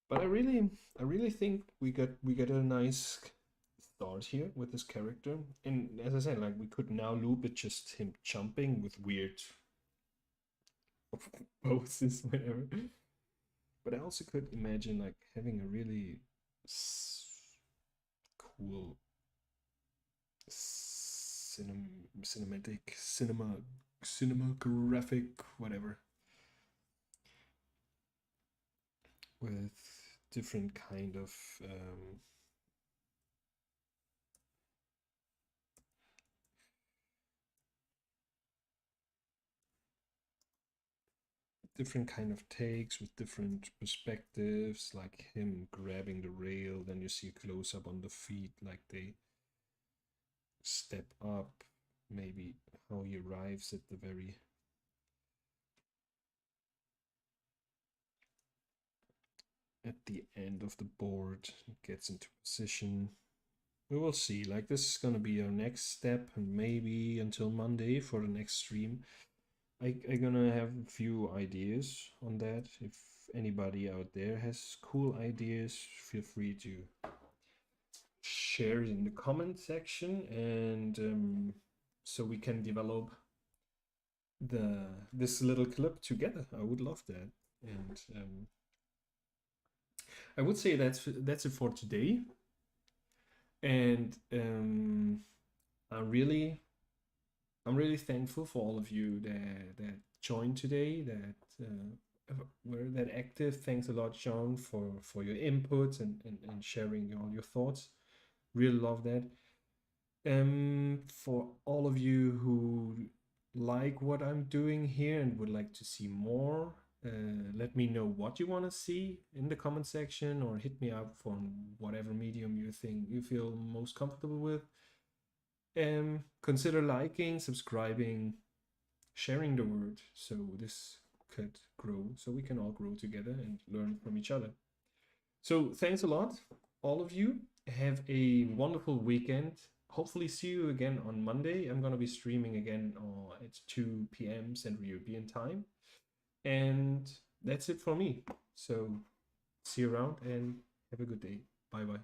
But I really think we got a nice start here with this character. And as I said, like we could now loop it just him jumping with weird poses, whatever. But I also could imagine like having a really cool cinematographic, whatever, with different kind of takes with different perspectives, like him grabbing the rail, then you see a close up on the feet, like they step up, maybe how he arrives at the very end of the board, gets into position. We will see. Like this is gonna be our next step, and maybe until Monday for the next stream I'm gonna have a few ideas on that. If anybody out there has cool ideas, feel free to share it in the comment section, and so we can develop this little clip together. I would love that. And I would say that's it for today. And I'm really thankful for all of you that joined today, that were that active. Thanks a lot, John, for your input and sharing all your thoughts. Really love that. For all of you who like what I'm doing here and would like to see more, let me know what you want to see in the comment section, or hit me up on whatever medium you think you feel most comfortable with. Consider liking, subscribing, sharing the word, so this could grow, so we can all grow together and learn from each other. So thanks a lot, all of you. Have a wonderful weekend. Hopefully see you again on Monday. I'm going to be streaming again at 2 p.m. Central European time. And that's it for me. So see you around and have a good day. Bye-bye.